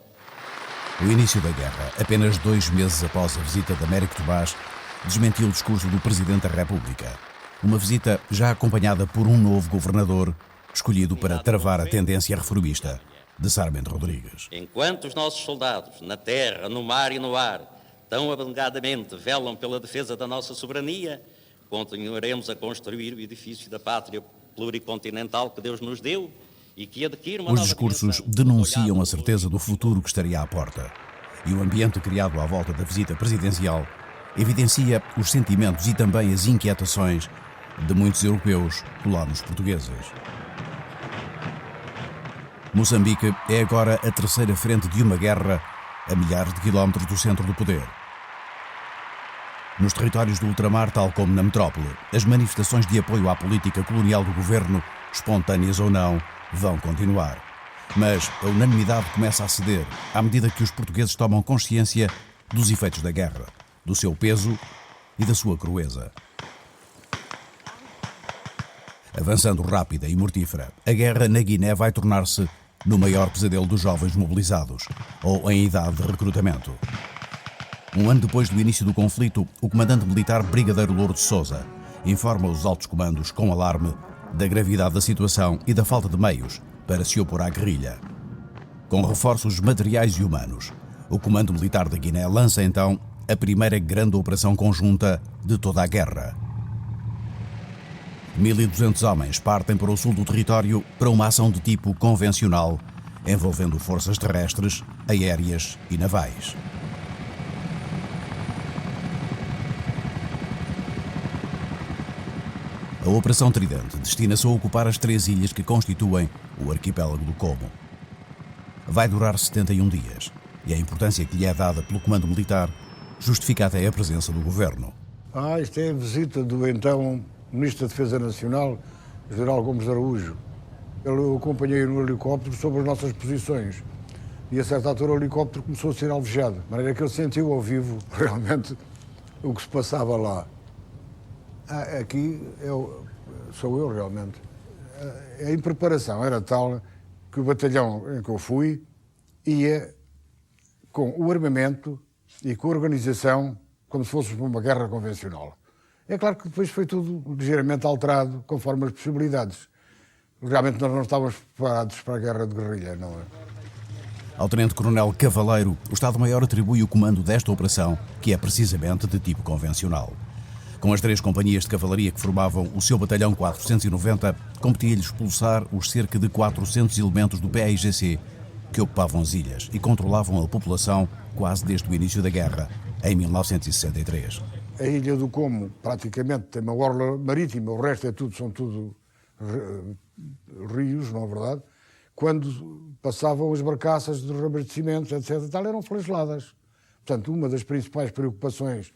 [SPEAKER 4] O início da guerra, apenas 2 meses após a visita de Américo Tomás, desmentiu o discurso do Presidente da República. Uma visita já acompanhada por um novo governador, escolhido para travar a tendência reformista de Sarmento Rodrigues.
[SPEAKER 14] Enquanto os nossos soldados, na terra, no mar e no ar, tão abnegadamente velam pela defesa da nossa soberania, continuaremos a construir o edifício da pátria pluricontinental que Deus nos deu e que adquire uma
[SPEAKER 4] Os
[SPEAKER 14] nova
[SPEAKER 4] discursos denunciam a certeza do futuro que estaria à porta. E o ambiente criado à volta da visita presidencial evidencia os sentimentos e também as inquietações de muitos europeus colonos portugueses. Moçambique é agora a terceira frente de uma guerra a milhares de quilómetros do centro do poder. Nos territórios do ultramar, tal como na metrópole, as manifestações de apoio à política colonial do governo espontâneas ou não, vão continuar. Mas a unanimidade começa a ceder à medida que os portugueses tomam consciência dos efeitos da guerra, do seu peso e da sua crueza. Avançando rápida e mortífera, a guerra na Guiné vai tornar-se no maior pesadelo dos jovens mobilizados, ou em idade de recrutamento. Um ano depois do início do conflito, o comandante militar Brigadeiro Louro de Sousa informa os altos comandos com alarme da gravidade da situação e da falta de meios para se opor à guerrilha. Com reforços materiais e humanos, o Comando Militar da Guiné lança então a primeira grande operação conjunta de toda a guerra. 1.200 homens partem para o sul do território para uma ação de tipo convencional, envolvendo forças terrestres, aéreas e navais. A Operação Tridente destina-se a ocupar as 3 ilhas que constituem o arquipélago do Como. Vai durar 71 dias e a importância que lhe é dada pelo comando militar justifica até a presença do governo.
[SPEAKER 15] Isto é a visita do então Ministro da Defesa Nacional, General Gomes de Araújo. Eu acompanhei no helicóptero sobre as nossas posições e a certa altura o helicóptero começou a ser alvejado, de maneira que ele sentiu ao vivo realmente o que se passava lá. Aqui sou eu realmente. A impreparação era tal que o batalhão em que eu fui ia com o armamento e com a organização como se fosse uma guerra convencional. É claro que depois foi tudo ligeiramente alterado conforme as possibilidades. Realmente nós não estávamos preparados para a guerra de guerrilha, não é?
[SPEAKER 4] Ao Tenente-Coronel Cavaleiro, o Estado-Maior atribui o comando desta operação, que é precisamente de tipo convencional. Com as 3 companhias de cavalaria que formavam o seu batalhão 490, competia-lhe expulsar os cerca de 400 elementos do PAIGC que ocupavam as ilhas e controlavam a população quase desde o início da guerra, em 1963.
[SPEAKER 15] A Ilha do Como praticamente tem uma orla marítima, o resto são tudo rios, não é verdade? Quando passavam as barcaças de reabastecimentos, etc., eram flageladas. Portanto, uma das principais preocupações,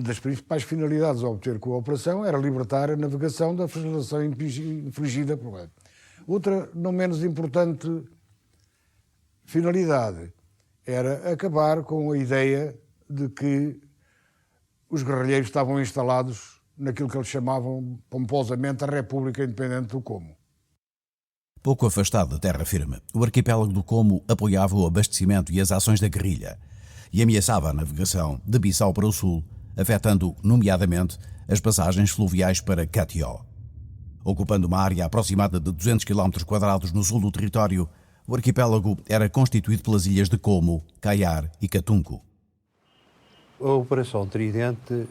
[SPEAKER 15] das principais finalidades a obter com a operação era libertar a navegação da flagelação infligida por ela. Outra, não menos importante finalidade, era acabar com a ideia de que os guerrilheiros estavam instalados naquilo que eles chamavam pomposamente a República Independente do Como.
[SPEAKER 4] Pouco afastado da terra firme, o arquipélago do Como apoiava o abastecimento e as ações da guerrilha e ameaçava a navegação de Bissau para o sul, afetando, nomeadamente, as passagens fluviais para Catió. Ocupando uma área aproximada de 200 km² no sul do território, o arquipélago era constituído pelas ilhas de Como, Caiar e Catunco.
[SPEAKER 17] A Operação Tridente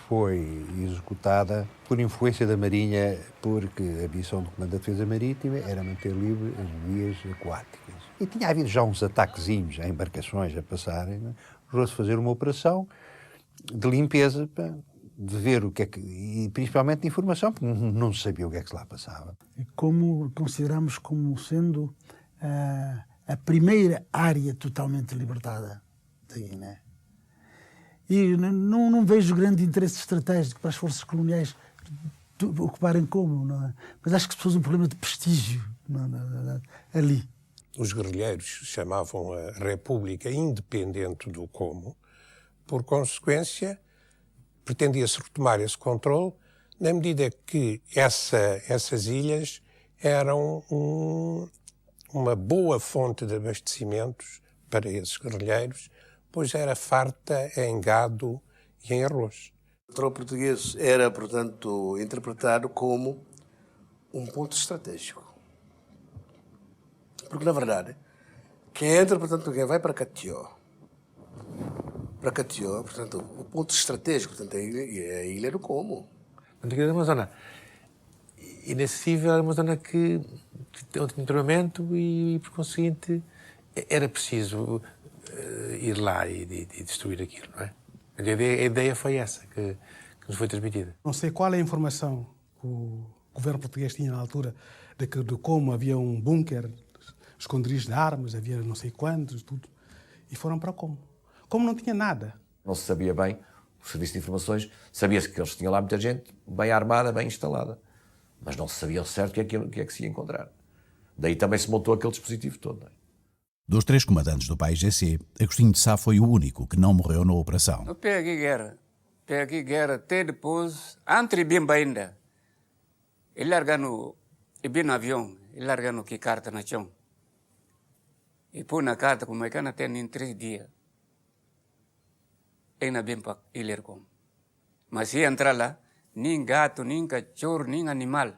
[SPEAKER 17] foi executada por influência da Marinha, porque a missão do Comando da Defesa Marítima era manter livre as vias aquáticas. E tinha havido já uns ataquezinhos a embarcações a passarem, né? Jurou-se fazer uma operação de limpeza, de ver o que é que... e principalmente de informação, porque não se sabia o que é que se lá passava.
[SPEAKER 11] Como consideramos como sendo a primeira área totalmente libertada da Guiné. E não vejo grande interesse estratégico para as forças coloniais ocuparem Como, não é? Mas acho que se pôs um problema de prestígio ali.
[SPEAKER 18] Os guerrilheiros chamavam a República Independente do Como. Por consequência, pretendia-se retomar esse controle na medida que essas ilhas eram uma boa fonte de abastecimentos para esses guerrilheiros, pois era farta em gado e em arroz.
[SPEAKER 19] O trono português era, portanto, interpretado como um ponto estratégico. Porque, na verdade, quem entra, portanto, quem vai para Catió, portanto, o ponto estratégico, portanto, é a Ilha do Como.
[SPEAKER 20] Era uma zona inacessível, era uma zona que não tinha treinamento e, por conseguinte, era preciso ir lá e destruir aquilo, não é? A ideia foi essa que nos foi transmitida.
[SPEAKER 26] Não sei qual é a informação que o governo português tinha na altura de que do Como havia um bunker, esconderijos de armas, havia não sei quantos, tudo, e foram para Como. Como não tinha nada.
[SPEAKER 27] Não se sabia bem, o serviço de informações, sabia-se que eles tinham lá muita gente bem armada, bem instalada.
[SPEAKER 5] mas não se sabia ao certo o que é que se ia encontrar. Daí também se montou aquele dispositivo todo. Não é?
[SPEAKER 4] Dos 3 comandantes do PAIGC, Agostinho de Sá foi o único que não morreu na operação.
[SPEAKER 6] Eu peguei guerra até depois, antes de bem ainda. Ele largando, e bem no avião, ele largando que carta na chão. E pôr na carta, como é que até em 3 dias. Ainda bem para ele ir com. Mas se entrar lá, nem gato, nem cachorro, nem animal.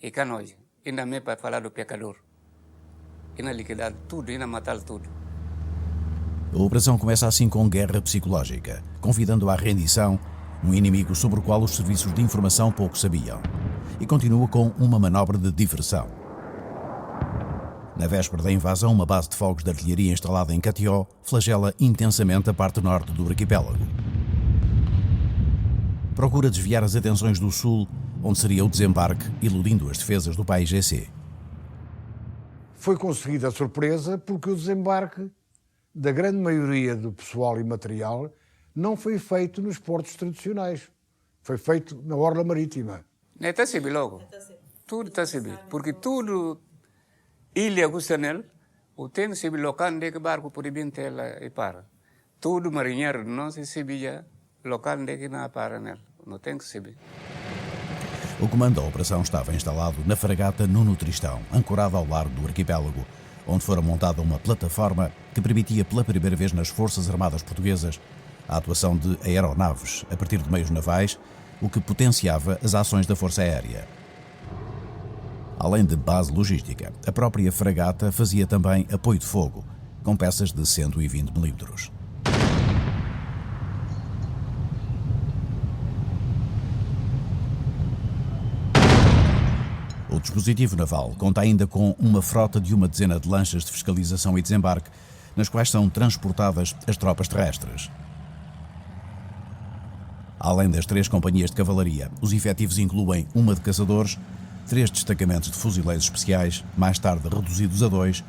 [SPEAKER 6] E cá nós, ainda me para falar do pecador. Ainda liquidar tudo, ainda matar tudo.
[SPEAKER 4] A operação começa assim com guerra psicológica, convidando à rendição um inimigo sobre o qual os serviços de informação pouco sabiam. E continua com uma manobra de diversão. Na véspera da invasão, uma base de fogos de artilharia instalada em Catió flagela intensamente a parte norte do arquipélago. Procura desviar as atenções do sul, onde seria o desembarque, iludindo as defesas do PAIGC.
[SPEAKER 15] Foi conseguida a surpresa porque o desembarque da grande maioria do pessoal e material não foi feito nos portos tradicionais. Foi feito na orla marítima.
[SPEAKER 6] Não está a logo. Tudo está a porque tudo ilha Gustanel, o tem se local onde que barco por bem tela e para. Tudo marinheiro não se sabia local onde que não para nele. Não tem que saber.
[SPEAKER 4] O comando da operação estava instalado na fragata Nuno Tristão, ancorada ao largo do arquipélago, onde fora montada uma plataforma que permitia pela primeira vez nas Forças Armadas Portuguesas a atuação de aeronaves a partir de meios navais, o que potenciava as ações da Força Aérea. Além de base logística, a própria fragata fazia também apoio de fogo, com peças de 120 milímetros. O dispositivo naval conta ainda com uma frota de uma dezena de lanchas de fiscalização e desembarque, nas quais são transportadas as tropas terrestres. Além das 3 companhias de cavalaria, os efetivos incluem uma de caçadores, 3 destacamentos de fuzileiros especiais, mais tarde reduzidos a 2,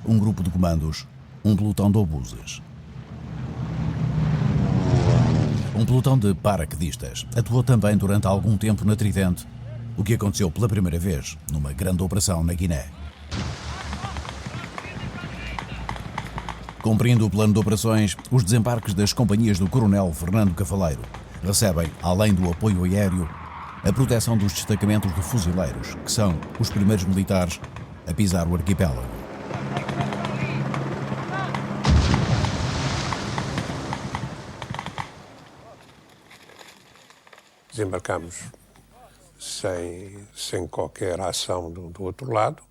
[SPEAKER 4] um grupo de comandos, um pelotão de obuses. Um pelotão de paraquedistas atuou também durante algum tempo na Tridente, o que aconteceu pela primeira vez numa grande operação na Guiné. Cumprindo o plano de operações, os desembarques das companhias do Coronel Fernando Cavaleiro recebem, além do apoio aéreo, a proteção dos destacamentos de fuzileiros, que são os primeiros militares a pisar o arquipélago.
[SPEAKER 18] Desembarcamos sem qualquer ação do outro lado.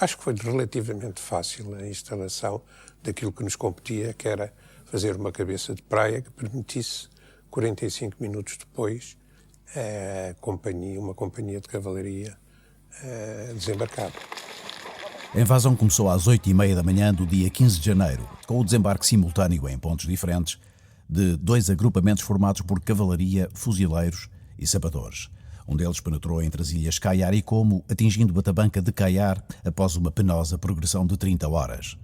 [SPEAKER 18] Acho que foi relativamente fácil a instalação daquilo que nos competia, que era fazer uma cabeça de praia que permitisse, 45 minutos depois, uma companhia de cavalaria desembarcar.
[SPEAKER 4] A invasão começou às 8h30 da manhã do dia 15 de janeiro, com o desembarque simultâneo em pontos diferentes de 2 agrupamentos formados por cavalaria, fuzileiros e sapadores. Um deles penetrou entre as ilhas Caiar e Como, atingindo Batabanca de Caiar após uma penosa progressão de 30 horas.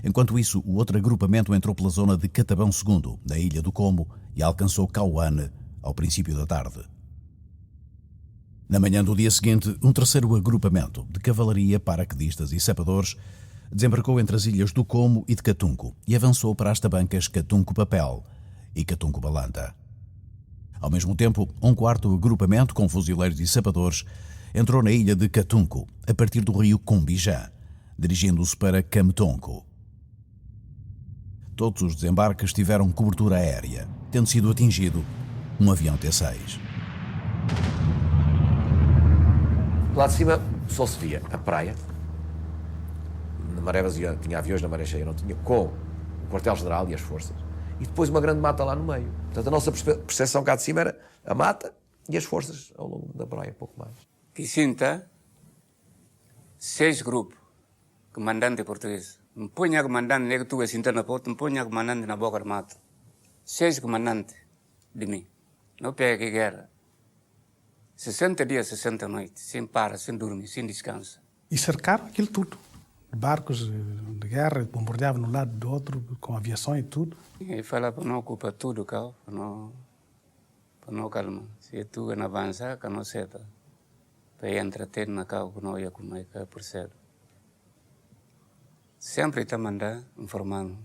[SPEAKER 4] Enquanto isso, o outro agrupamento entrou pela zona de Catabão II, na ilha do Como, e alcançou Cauane ao princípio da tarde. Na manhã do dia seguinte, um terceiro agrupamento de cavalaria, paraquedistas e sapadores desembarcou entre as ilhas do Como e de Catunco e avançou para as tabancas Catunco-Papel e Catunco-Balanta. Ao mesmo tempo, um quarto agrupamento com fuzileiros e sapadores entrou na ilha de Catunco, a partir do rio Cumbijã, dirigindo-se para Cametonco. Todos os desembarques tiveram cobertura aérea, tendo sido atingido um avião T-6.
[SPEAKER 5] Lá de cima só se via a praia. Na maré vazia tinha aviões, na maré cheia não tinha, com o quartel-general e as forças. E depois uma grande mata lá no meio. Portanto, a nossa percepção cá de cima era a mata e as forças ao longo da praia, pouco mais.
[SPEAKER 6] Que sinta 6 grupos, comandante português. Não ponha comandante negro, tu sinta na porta, não ponha comandante na boca armada. 6 comandantes de mim. Não pega guerra. 60 dias, 60 noites, sem parar, sem dormir, sem descanso.
[SPEAKER 26] E cercaram aquilo tudo. Barcos de guerra, bombardeavam de um lado do outro, com aviação e tudo.
[SPEAKER 6] E fala para não ocupar tudo, para não calma. Se tu não avança, que não seta. Para entreter na casa que não ia comer, que por cedo. Sempre está mandando, informando.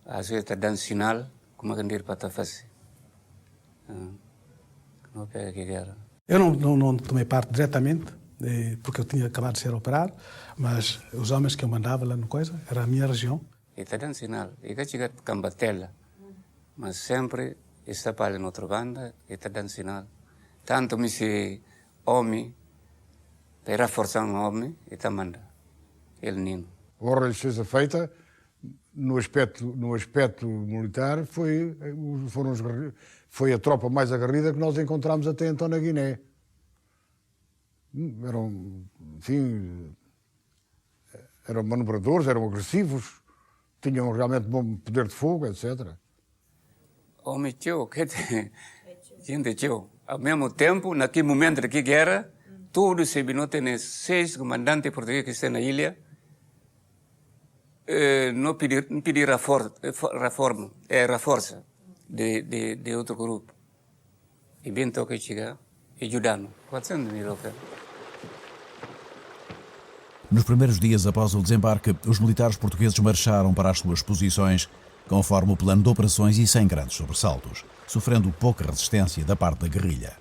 [SPEAKER 6] Às vezes está dando sinal, como é que ir para te fazer. Não pega que guerra.
[SPEAKER 26] Eu não tomei parte diretamente, porque eu tinha acabado de ser operado, mas os homens que eu mandava lá no coisa, era a minha região.
[SPEAKER 6] E está dando sinal. E que chega a combatê-la. Mas sempre está para a outra banda e está dando sinal. Tanto me se homem, para reforçar um homem, e está mandando. Ele nino.
[SPEAKER 15] A honra lhes seja feita, no aspecto militar, foi a tropa mais aguerrida que nós encontramos até então na Guiné. Eram manobradores, eram agressivos, tinham realmente bom poder de fogo, etc.
[SPEAKER 6] Homem tio, que gente tio. Ao mesmo tempo, naquele momento da guerra, tudo se não tem 6 comandantes portugueses que estão na ilha. Não pedir reforço de outro grupo. E bem toca chegar e ajudando. 400 mil.
[SPEAKER 4] Nos primeiros dias após o desembarque, os militares portugueses marcharam para as suas posições conforme o plano de operações e sem grandes sobressaltos, sofrendo pouca resistência da parte da guerrilha,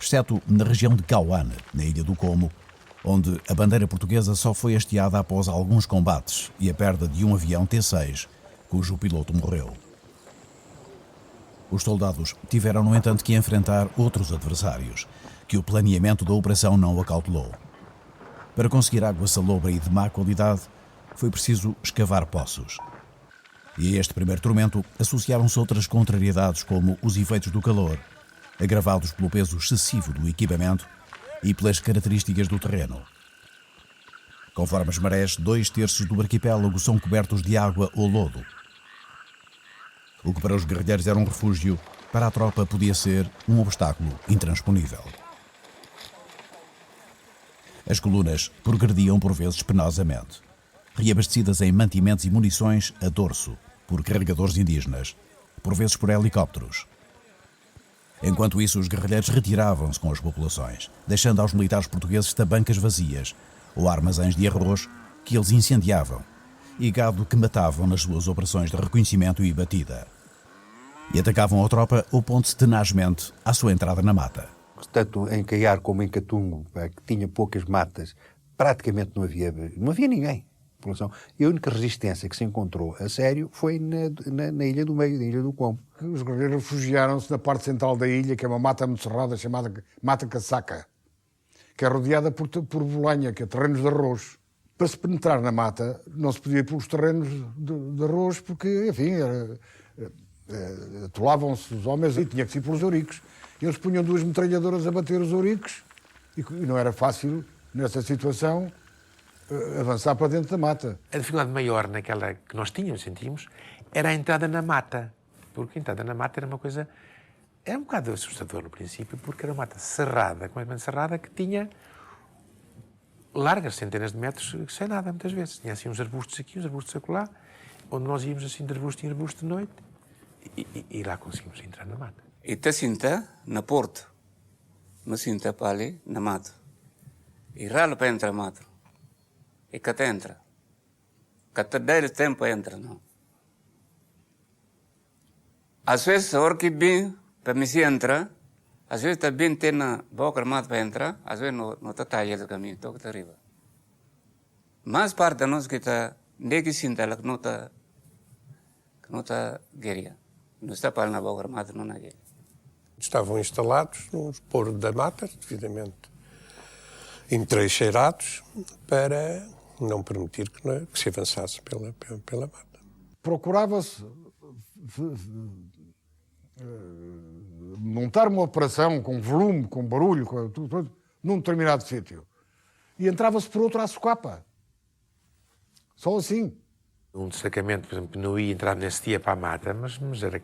[SPEAKER 4] exceto na região de Cauane, na ilha do Como, onde a bandeira portuguesa só foi hasteada após alguns combates e a perda de um avião T-6, cujo piloto morreu. Os soldados tiveram, no entanto, que enfrentar outros adversários, que o planeamento da operação não acautelou. Para conseguir água salobra e de má qualidade, foi preciso escavar poços. E a este primeiro tormento associaram-se outras contrariedades, como os efeitos do calor, agravados pelo peso excessivo do equipamento e pelas características do terreno. Conforme as marés, 2/3 do arquipélago são cobertos de água ou lodo. O que para os guerrilheiros era um refúgio, para a tropa podia ser um obstáculo intransponível. As colunas progrediam por vezes penosamente, reabastecidas em mantimentos e munições a dorso, por carregadores indígenas, por vezes por helicópteros. Enquanto isso, os guerrilheiros retiravam-se com as populações, deixando aos militares portugueses tabancas vazias ou armazéns de arroz que eles incendiavam e gado que matavam nas suas operações de reconhecimento e batida. E atacavam a tropa opondo-se tenazmente à sua entrada na mata.
[SPEAKER 17] Tanto em Caiar como em Catungo, que tinha poucas matas, praticamente não havia ninguém. E a única resistência que se encontrou a sério foi na Ilha do Meio, na Ilha do Como.
[SPEAKER 15] Os guerreiros refugiaram-se na parte central da ilha, que é uma mata muito cerrada chamada Mata Casaca, que é rodeada por bolanha, que é terrenos de arroz. Para se penetrar na mata, não se podia ir pelos terrenos de arroz, porque, enfim, atolavam-se os homens e tinha que ser pelos ouricos. Eles punham 2 metralhadoras a bater os ouricos e não era fácil, nessa situação, avançar para dentro da mata.
[SPEAKER 20] A dificuldade maior naquela que nós sentimos, era a entrada na mata. Porque a entrada na mata era uma coisa... Era um bocado assustador no princípio, porque era uma mata cerrada, completamente cerrada, que tinha largas centenas de metros sem nada, muitas vezes. Tinha assim uns arbustos aqui, uns arbustos acolá, onde nós íamos assim de arbusto em arbusto de noite e lá conseguimos entrar na mata.
[SPEAKER 6] E te sinta na porto, me sinta para ali na mata. E ralo para entrar na mata. E que te entra. Que te der tempo entra, não. Às vezes, a hora que bem, para me se entrar, às vezes está bem ter na boca armada para entrar, às vezes não está talhado o caminho, toca está arriba. Mas parte de nós que está, nem que sinta ela que não está guerra. Não está para na boca armada, não na guerra.
[SPEAKER 18] Estavam instalados no esporo da mata, devidamente entrincheirados, para não permitir que se avançasse pela mata.
[SPEAKER 15] Procurava-se montar uma operação com volume, com barulho, com tudo, num determinado sítio. E entrava-se por outro à socapa. Só assim.
[SPEAKER 20] Um destacamento, por exemplo, não ia entrar nesse dia para a mata, mas era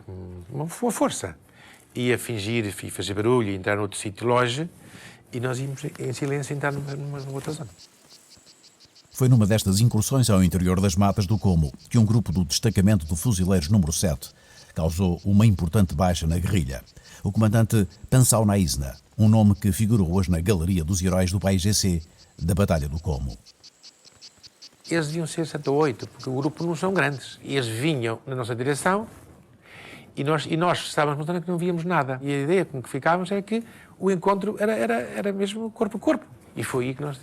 [SPEAKER 20] uma força. Ia fingir e fazer barulho, ia entrar noutro sítio longe, e nós íamos em silêncio entrar numa outra zona.
[SPEAKER 4] Foi numa destas incursões ao interior das matas do Como que um grupo do destacamento de fuzileiros número 7, causou uma importante baixa na guerrilha. O comandante Pansau Naísna, um nome que figurou hoje na Galeria dos Heróis do PAIGC da Batalha do Como.
[SPEAKER 20] Eles deviam ser 7 ou 8, porque o grupo não são grandes. E eles vinham na nossa direção e nós estávamos montando que não víamos nada. E a ideia com que ficávamos era que o encontro era mesmo corpo a corpo. E foi aí que nós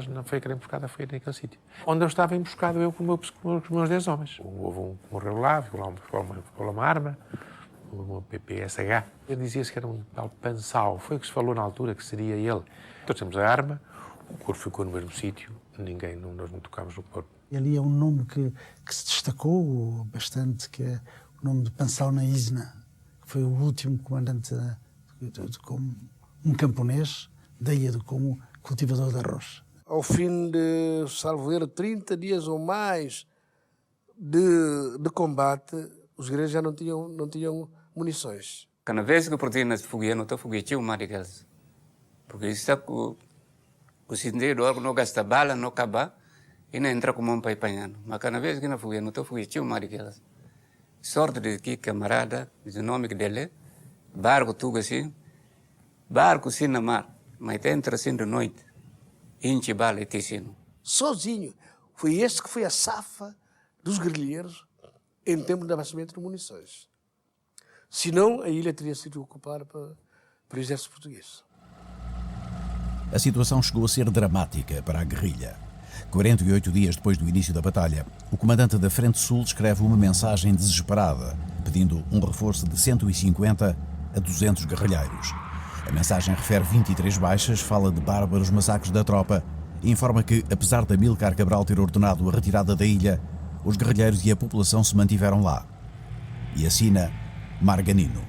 [SPEAKER 20] não foi aquela emboscada, foi naquele sítio. Onde eu estava emboscado, eu com os meus 10 homens. Houve um que morreu lá, ficou lá uma arma, uma PPSH. Ele dizia-se que era um tal Pansau, foi o que se falou na altura, que seria ele. Todos temos a arma, o corpo ficou no mesmo sítio, nós não tocámos no corpo.
[SPEAKER 3] E ali é um nome que se destacou bastante, que é o nome de Pansau Naísna, que foi o último comandante de Como, um camponês da ilha do Como, cultivador de arroz.
[SPEAKER 19] Ao fim de, salvo erro, 30 dias ou mais de combate, os guerreiros já não tinham munições.
[SPEAKER 6] Cada vez que eu protege nas fogueiras, não estou foguetinho mais daquelas. Porque isso é que o cinzeiro não gasta bala, não acaba, e não entra com mão para apanhando. Mas cada vez que na fogueira, não estou foguetinho mais daquelas. Sorte de que camarada, diz o nome dele, barco tudo assim, barco sim na mar, mas entra assim de noite, enche bala e tecino.
[SPEAKER 19] Sozinho. Foi este que foi a safa dos guerrilheiros em termos de abastecimento de munições. Senão, a ilha teria sido ocupada pelo exército português.
[SPEAKER 4] A situação chegou a ser dramática para a guerrilha. 48 dias depois do início da batalha, o comandante da Frente Sul escreve uma mensagem desesperada, pedindo um reforço de 150 a 200 guerrilheiros. A mensagem refere 23 baixas, fala de bárbaros massacres da tropa e informa que, apesar de Amílcar Cabral ter ordenado a retirada da ilha, os guerrilheiros e a população se mantiveram lá. E assina Marganino.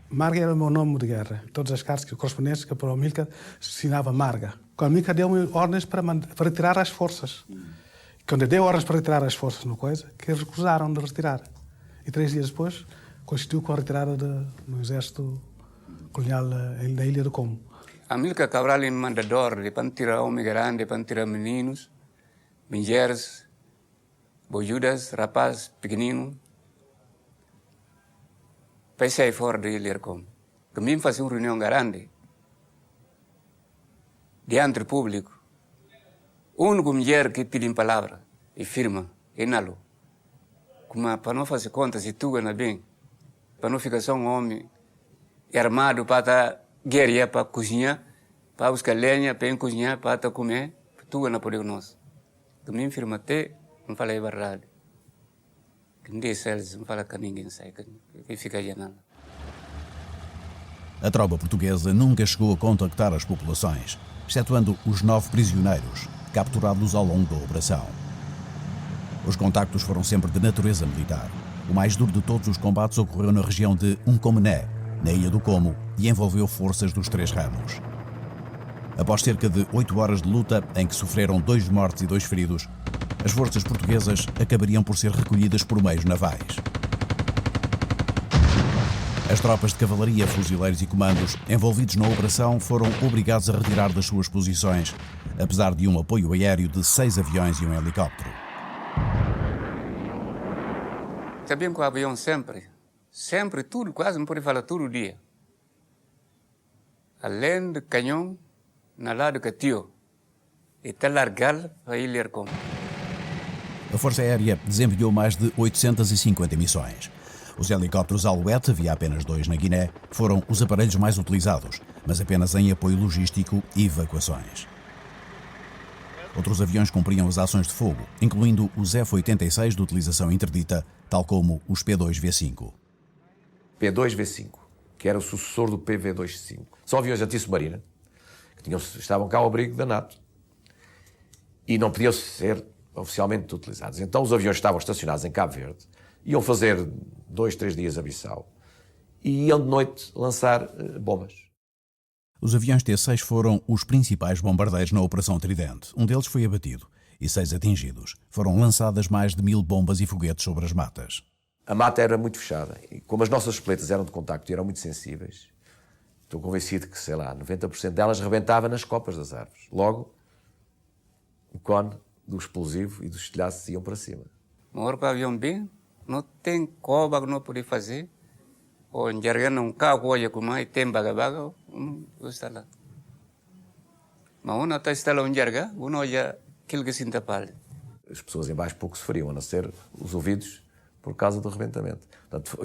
[SPEAKER 26] Marga era o meu nome de guerra. Todas as cartas correspondentes que para o Amílcar se assinava Marga. O Amílcar deu-me ordens para retirar as forças. Quando deu ordens para retirar as forças no coisa, que eles recusaram de retirar. E 3 dias depois, constituiu com a retirada do exército colonial da Ilha do Como.
[SPEAKER 6] Amílcar Cabral é mandador de para tirar homem grande, para tirar meninos, mulheres, bojudas, rapazes, pequeninos, para sair fora da Ilha do Como. Que mim fazia uma reunião grande, diante do público. A única mulher que pediu palavra e firma, é Nalo. Como para não fazer conta se tu não bem, para não ficar só um homem armado para guerrear, para cozinhar, para buscar lenha, para cozinhar, para comer, tu não pode nós. Que mim firma até, não fala a verdade. Que não diz eles, não fala que ninguém sai, que fica aí nada.
[SPEAKER 4] A tropa portuguesa nunca chegou a contactar as populações, excetuando os 9 prisioneiros capturados ao longo da operação. Os contactos foram sempre de natureza militar. O mais duro de todos os combates ocorreu na região de Uncomené, na Ilha do Como, e envolveu forças dos 3 ramos. Após cerca de 8 horas de luta, em que sofreram 2 mortos e 2 feridos, as forças portuguesas acabariam por ser recolhidas por meios navais. As tropas de cavalaria, fuzileiros e comandos envolvidos na operação foram obrigados a retirar das suas posições, apesar de um apoio aéreo de 6 aviões e um helicóptero.
[SPEAKER 6] Sabiam que o avião sempre tudo, quase não pode falar todo dia. Além de canhão, na lado que tio, e está largado para Ilha do Como.
[SPEAKER 4] A Força Aérea desenviou mais de 850 missões. Os helicópteros Alouette, havia apenas 2 na Guiné, foram os aparelhos mais utilizados, mas apenas em apoio logístico e evacuações. Outros aviões cumpriam as ações de fogo, incluindo os F-86 de utilização interdita, tal como os P-2V5.
[SPEAKER 5] P-2V5, que era o sucessor do PV-25. São aviões anti-submarina, que estavam cá ao abrigo da NATO e não podiam ser oficialmente utilizados. Então os aviões estavam estacionados em Cabo Verde, iam fazer 2, 3 dias a Bissau e iam de noite lançar bombas.
[SPEAKER 4] Os aviões T-6 foram os principais bombardeiros na Operação Tridente. Um deles foi abatido e 6 atingidos. Foram lançadas mais de 1000 bombas e foguetes sobre as matas.
[SPEAKER 5] A mata era muito fechada e como as nossas espoletas eram de contacto e eram muito sensíveis, estou convencido que, 90% delas rebentava nas copas das árvores. Logo, o cone do explosivo e dos estilhaços iam para cima.
[SPEAKER 6] Maior para o avião bem, Não tem cova que não pode fazer. Ou enxergando um carro, olha como é, tem baga-baga, está lá. Mas não está lá enxerga, olha aquilo que se entapalha.
[SPEAKER 5] As pessoas em baixo pouco sofriam, a não ser os ouvidos por causa do arrebentamento. Portanto,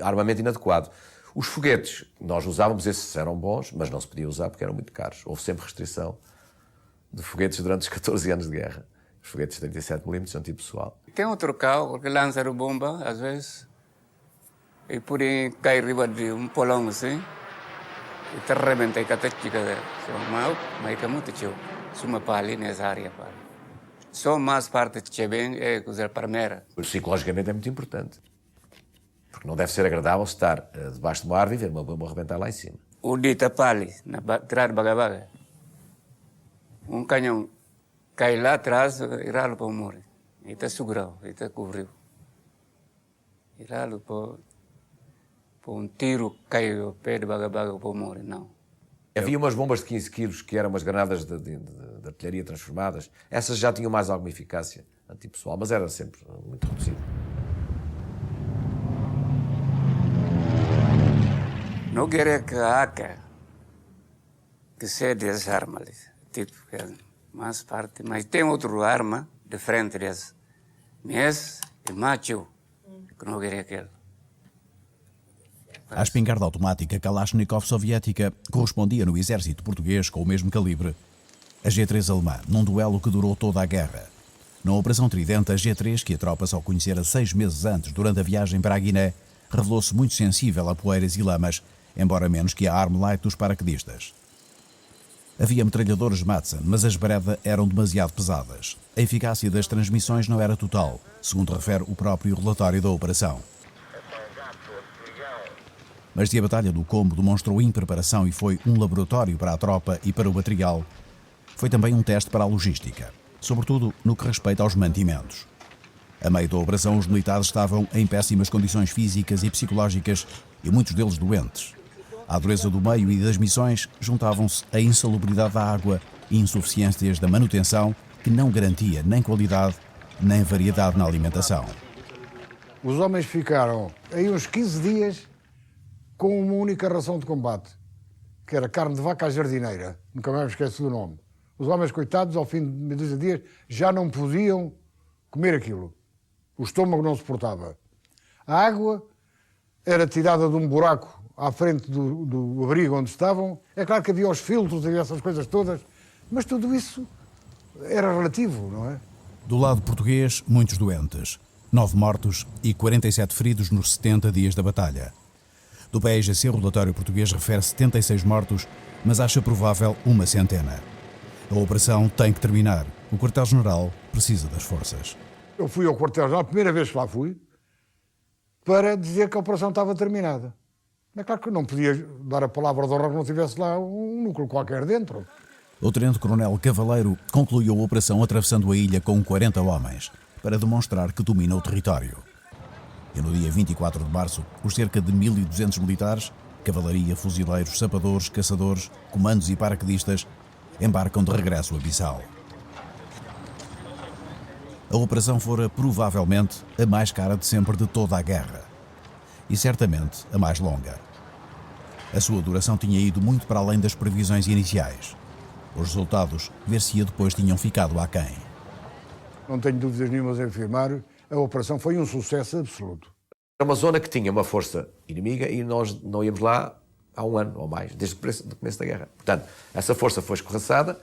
[SPEAKER 5] armamento inadequado. Os foguetes, nós usávamos, esses eram bons, mas não se podia usar porque eram muito caros. Houve sempre restrição de foguetes durante os 14 anos de guerra. Os foguetes 37mm antipessoal.
[SPEAKER 6] Tem outro carro que lança bomba, às vezes, e por aí cai riba de um polão assim, e te arrebenta e cata chica dela. Mas é muito tio. Suma para ali nessa área. Só mais parte de bem é usar palmeira.
[SPEAKER 5] Psicologicamente é muito importante. Porque não deve ser agradável estar debaixo de uma árvore e ver uma bomba arrebentar lá em cima.
[SPEAKER 6] O dita pali, atrás de baga-baga. Um canhão cai lá atrás e ralo para morrer. E está segurado, e está cobriu. E ralo para um tiro cai ao pé de baga-baga para morrer, não.
[SPEAKER 5] Havia umas bombas de 15 quilos que eram umas granadas de artilharia transformadas. Essas já tinham mais alguma eficácia antipessoal, mas era sempre muito reduzido.
[SPEAKER 6] Não queria que a ACA, que se desarma, tipo, mais parte, mas tem outra arma de frente dessa. Mas é macho, que não queria aquele.
[SPEAKER 4] A espingarda automática Kalashnikov soviética correspondia no exército português com o mesmo calibre a G3 alemã, num duelo que durou toda a guerra. Na Operação Tridente, a G3, que a tropa só conhecera 6 meses antes, durante a viagem para a Guiné, revelou-se muito sensível a poeiras e lamas, embora menos que a Armalite dos paraquedistas. Havia metralhadoras Madsen, mas as Breda eram demasiado pesadas. A eficácia das transmissões não era total, segundo refere o próprio relatório da operação. Mas se a Batalha do Combo demonstrou impreparação e foi um laboratório para a tropa e para o material, foi também um teste para a logística, sobretudo no que respeita aos mantimentos. A meio da operação, os militares estavam em péssimas condições físicas e psicológicas e muitos deles doentes. À dureza do meio e das missões juntavam-se a insalubridade da água e insuficiências da manutenção que não garantia nem qualidade nem variedade na alimentação.
[SPEAKER 15] Os homens ficaram aí uns 15 dias com uma única ração de combate, que era carne de vaca à jardineira. Nunca mais me esqueço do nome. Os homens, coitados, ao fim de meia dúzia de dias, já não podiam comer aquilo. O estômago não suportava. A água era tirada de um buraco à frente do abrigo onde estavam. É claro que havia os filtros e essas coisas todas, mas tudo isso era relativo, não é?
[SPEAKER 4] Do lado português, muitos doentes. 9 mortos e 47 feridos nos 70 dias da batalha. Do PAIGC, o relatório português refere 76 mortos, mas acha provável uma centena. A operação tem que terminar. O quartel-general precisa das forças.
[SPEAKER 15] Eu fui ao quartel-general, a primeira vez que lá fui, para dizer que a operação estava terminada. É claro que não podia dar a palavra de honra que não tivesse lá um núcleo qualquer dentro.
[SPEAKER 4] O tenente-coronel Cavaleiro concluiu a operação atravessando a ilha com 40 homens, para demonstrar que domina o território. E no dia 24 de março, os cerca de 1.200 militares, cavalaria, fuzileiros, sapadores, caçadores, comandos e paraquedistas, embarcam de regresso a Bissau. A operação fora provavelmente a mais cara de sempre de toda a guerra. E certamente a mais longa. A sua duração tinha ido muito para além das previsões iniciais. Os resultados, ver-se-ia depois, tinham ficado aquém.
[SPEAKER 15] Não tenho dúvidas nenhumas em afirmar, a operação foi um sucesso absoluto.
[SPEAKER 5] Era uma zona que tinha uma força inimiga e nós não íamos lá há um ano ou mais, desde o começo da guerra. Portanto, essa força foi escorraçada,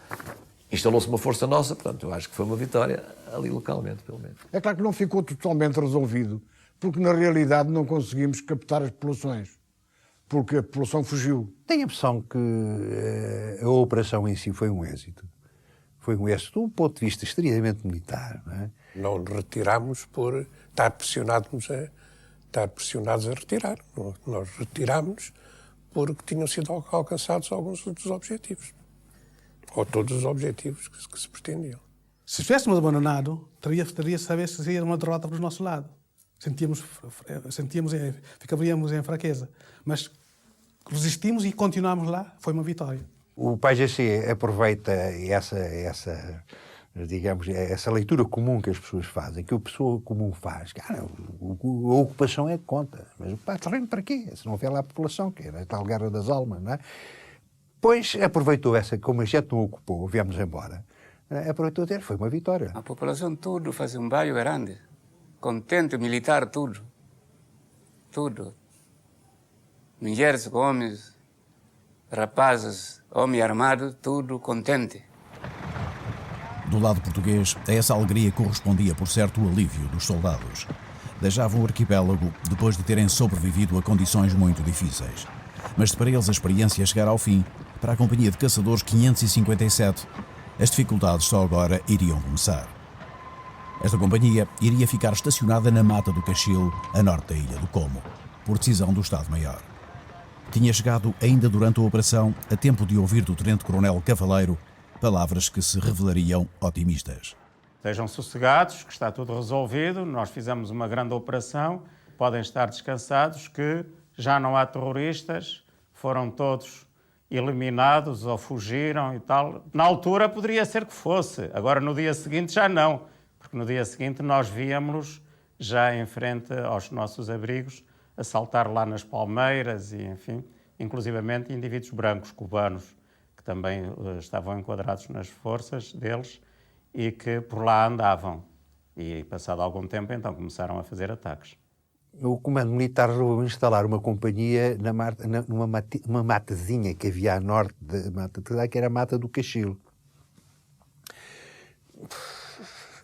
[SPEAKER 5] instalou-se uma força nossa, portanto, eu acho que foi uma vitória ali localmente, pelo menos.
[SPEAKER 15] É claro que não ficou totalmente resolvido, porque na realidade não conseguimos captar as populações, porque a população fugiu.
[SPEAKER 17] Tenho a impressão que a operação em si foi um êxito. Foi um êxito do ponto de vista extremamente militar. Não é?
[SPEAKER 18] Não retirámos por estar pressionados a retirar. Nós retirámos porque tinham sido alcançados alguns dos objetivos. Ou todos os objetivos que se pretendiam.
[SPEAKER 26] Se tivéssemos abandonado, teria saber se seria uma derrota para o nosso lado. Ficaríamos em fraqueza. Mas resistimos e continuamos lá. Foi uma vitória.
[SPEAKER 17] O PAIGC aproveita essa digamos, essa leitura comum que as pessoas fazem, que a pessoa comum faz. Cara, a ocupação é que conta. Mas o terreno para quê? Se não houver lá a população, que era a tal guerra das almas, não é? Pois aproveitou essa, como a gente não ocupou, viemos embora, aproveitou ter, foi uma vitória.
[SPEAKER 6] A população tudo faz um bairro grande, contente, militar, tudo. Tudo. Mulheres, homens, rapazes, homem armado, tudo contente.
[SPEAKER 4] Do lado português, a essa alegria correspondia, por certo, o alívio dos soldados. Deixavam o arquipélago depois de terem sobrevivido a condições muito difíceis. Mas se para eles a experiência chegar ao fim, para a Companhia de Caçadores 557, as dificuldades só agora iriam começar. Esta companhia iria ficar estacionada na Mata do Cachil, a norte da Ilha do Como, por decisão do Estado-Maior. Tinha chegado, ainda durante a operação, a tempo de ouvir do Tenente-Coronel Cavaleiro palavras que se revelariam otimistas.
[SPEAKER 7] Estejam sossegados, que está tudo resolvido, nós fizemos uma grande operação, podem estar descansados que já não há terroristas, foram todos eliminados ou fugiram e tal. Na altura poderia ser que fosse, agora no dia seguinte já não, porque no dia seguinte nós víamos-los já em frente aos nossos abrigos, a saltar lá nas palmeiras e, enfim, inclusivamente indivíduos brancos cubanos, que também estavam enquadrados nas forças deles e que por lá andavam. E, passado algum tempo, então, começaram a fazer ataques.
[SPEAKER 17] O Comando Militar resolveu instalar uma companhia numa matezinha que havia a norte da Mata, que era a Mata do Cachil.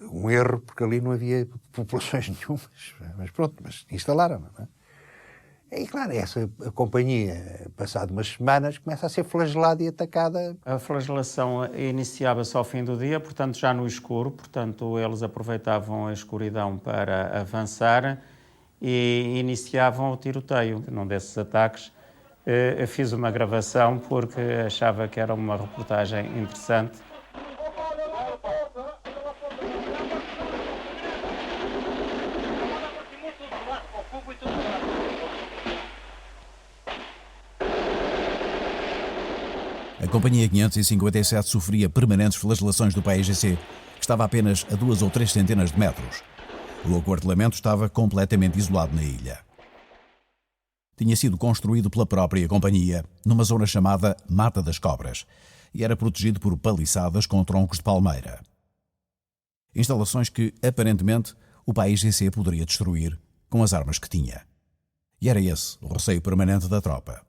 [SPEAKER 17] Um erro, porque ali não havia populações nenhumas. Mas pronto, mas instalaram, não é? E claro, essa companhia, passado umas semanas, começa a ser flagelada e atacada.
[SPEAKER 7] A flagelação iniciava-se ao fim do dia, portanto já no escuro, portanto eles aproveitavam a escuridão para avançar e iniciavam o tiroteio. Num desses ataques eu fiz uma gravação porque achava que era uma reportagem interessante.
[SPEAKER 4] A Companhia 557 sofria permanentes flagelações do PAIGC, que estava apenas a 2 ou 3 centenas de metros. O aquartelamento estava completamente isolado na ilha. Tinha sido construído pela própria companhia, numa zona chamada Mata das Cobras, e era protegido por paliçadas com troncos de palmeira. Instalações que, aparentemente, o PAIGC poderia destruir com as armas que tinha. E era esse o receio permanente da tropa.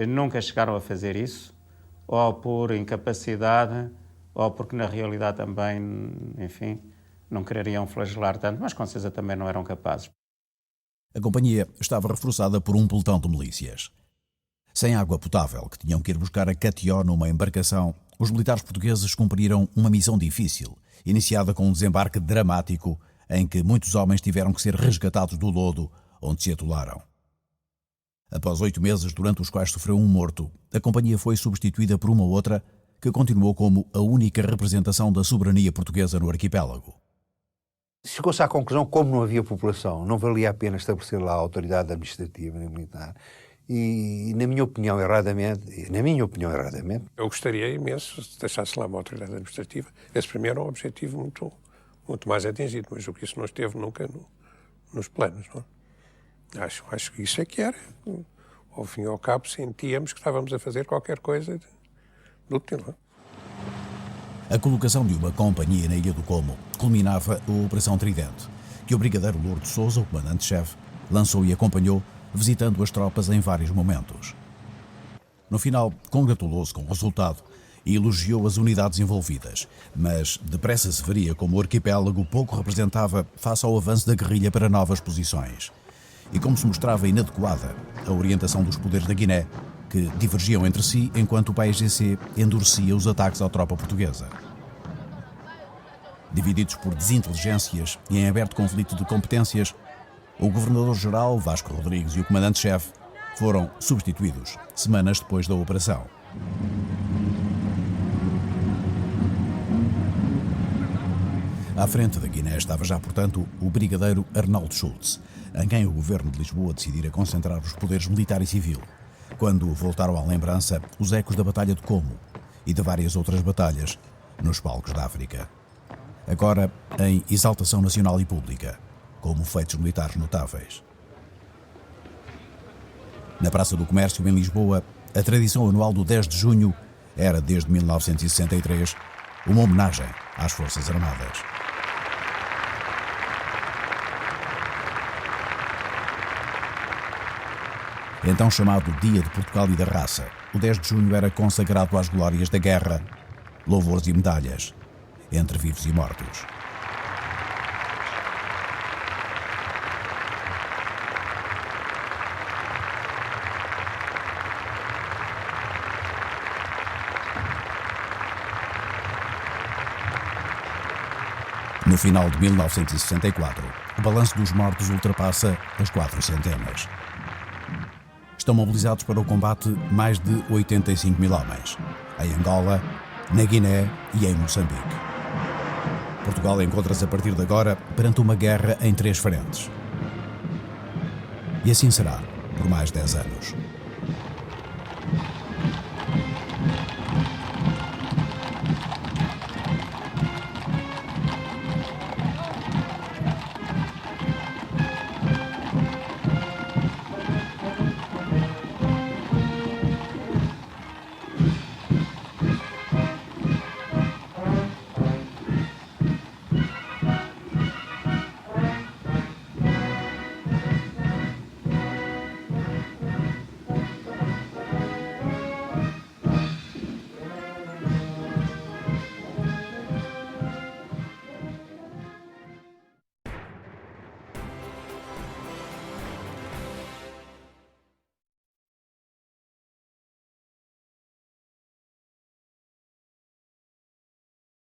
[SPEAKER 7] Nunca chegaram a fazer isso, ou por incapacidade, ou porque na realidade também, enfim, não quereriam flagelar tanto, mas com certeza também não eram capazes.
[SPEAKER 4] A companhia estava reforçada por um pelotão de milícias. Sem água potável, que tinham que ir buscar a Catió numa embarcação, os militares portugueses cumpriram uma missão difícil, iniciada com um desembarque dramático em que muitos homens tiveram que ser resgatados do lodo onde se atolaram. Após 8 meses, durante os quais sofreu um morto, a companhia foi substituída por uma outra que continuou como a única representação da soberania portuguesa no arquipélago.
[SPEAKER 17] Chegou-se à conclusão, como não havia população, não valia a pena estabelecer lá a autoridade administrativa nem militar. E, na minha opinião, erradamente,
[SPEAKER 18] eu gostaria imenso se deixasse lá uma autoridade administrativa. Esse primeiro é um objetivo muito mais atingido, mas o que isso não esteve nunca nos planos, não é? Acho que isso é que era. Ao fim e ao cabo, sentíamos que estávamos a fazer qualquer coisa de útil.
[SPEAKER 4] A colocação de uma companhia na Ilha do Como culminava a Operação Tridente, que o Brigadeiro Lourdes Sousa, o comandante-chefe, lançou e acompanhou, visitando as tropas em vários momentos. No final, congratulou-se com o resultado e elogiou as unidades envolvidas, mas depressa se veria como o arquipélago pouco representava face ao avanço da guerrilha para novas posições. E como se mostrava inadequada a orientação dos poderes da Guiné, que divergiam entre si enquanto o PAIGC endurecia os ataques à tropa portuguesa. Divididos por desinteligências e em aberto conflito de competências, o Governador-Geral, Vasco Rodrigues, e o Comandante-Chefe foram substituídos semanas depois da operação. À frente da Guiné estava já, portanto, o Brigadeiro Arnaldo Schultz, em quem o governo de Lisboa decidira concentrar os poderes militar e civil, quando voltaram à lembrança os ecos da Batalha de Como e de várias outras batalhas nos palcos da África. agora em exaltação nacional e pública, como feitos militares notáveis. Na Praça do Comércio, em Lisboa, a tradição anual do 10 de junho era, desde 1963, uma homenagem às Forças Armadas. Então chamado Dia de Portugal e da Raça, o 10 de junho era consagrado às glórias da guerra, louvores e medalhas, entre vivos e mortos. No final de 1964, o balanço dos mortos ultrapassa as 400. Estão mobilizados para o combate mais de 85 mil homens, em Angola, na Guiné e em Moçambique. Portugal encontra-se a partir de agora perante uma guerra em 3 frentes. E assim será por mais 10 anos.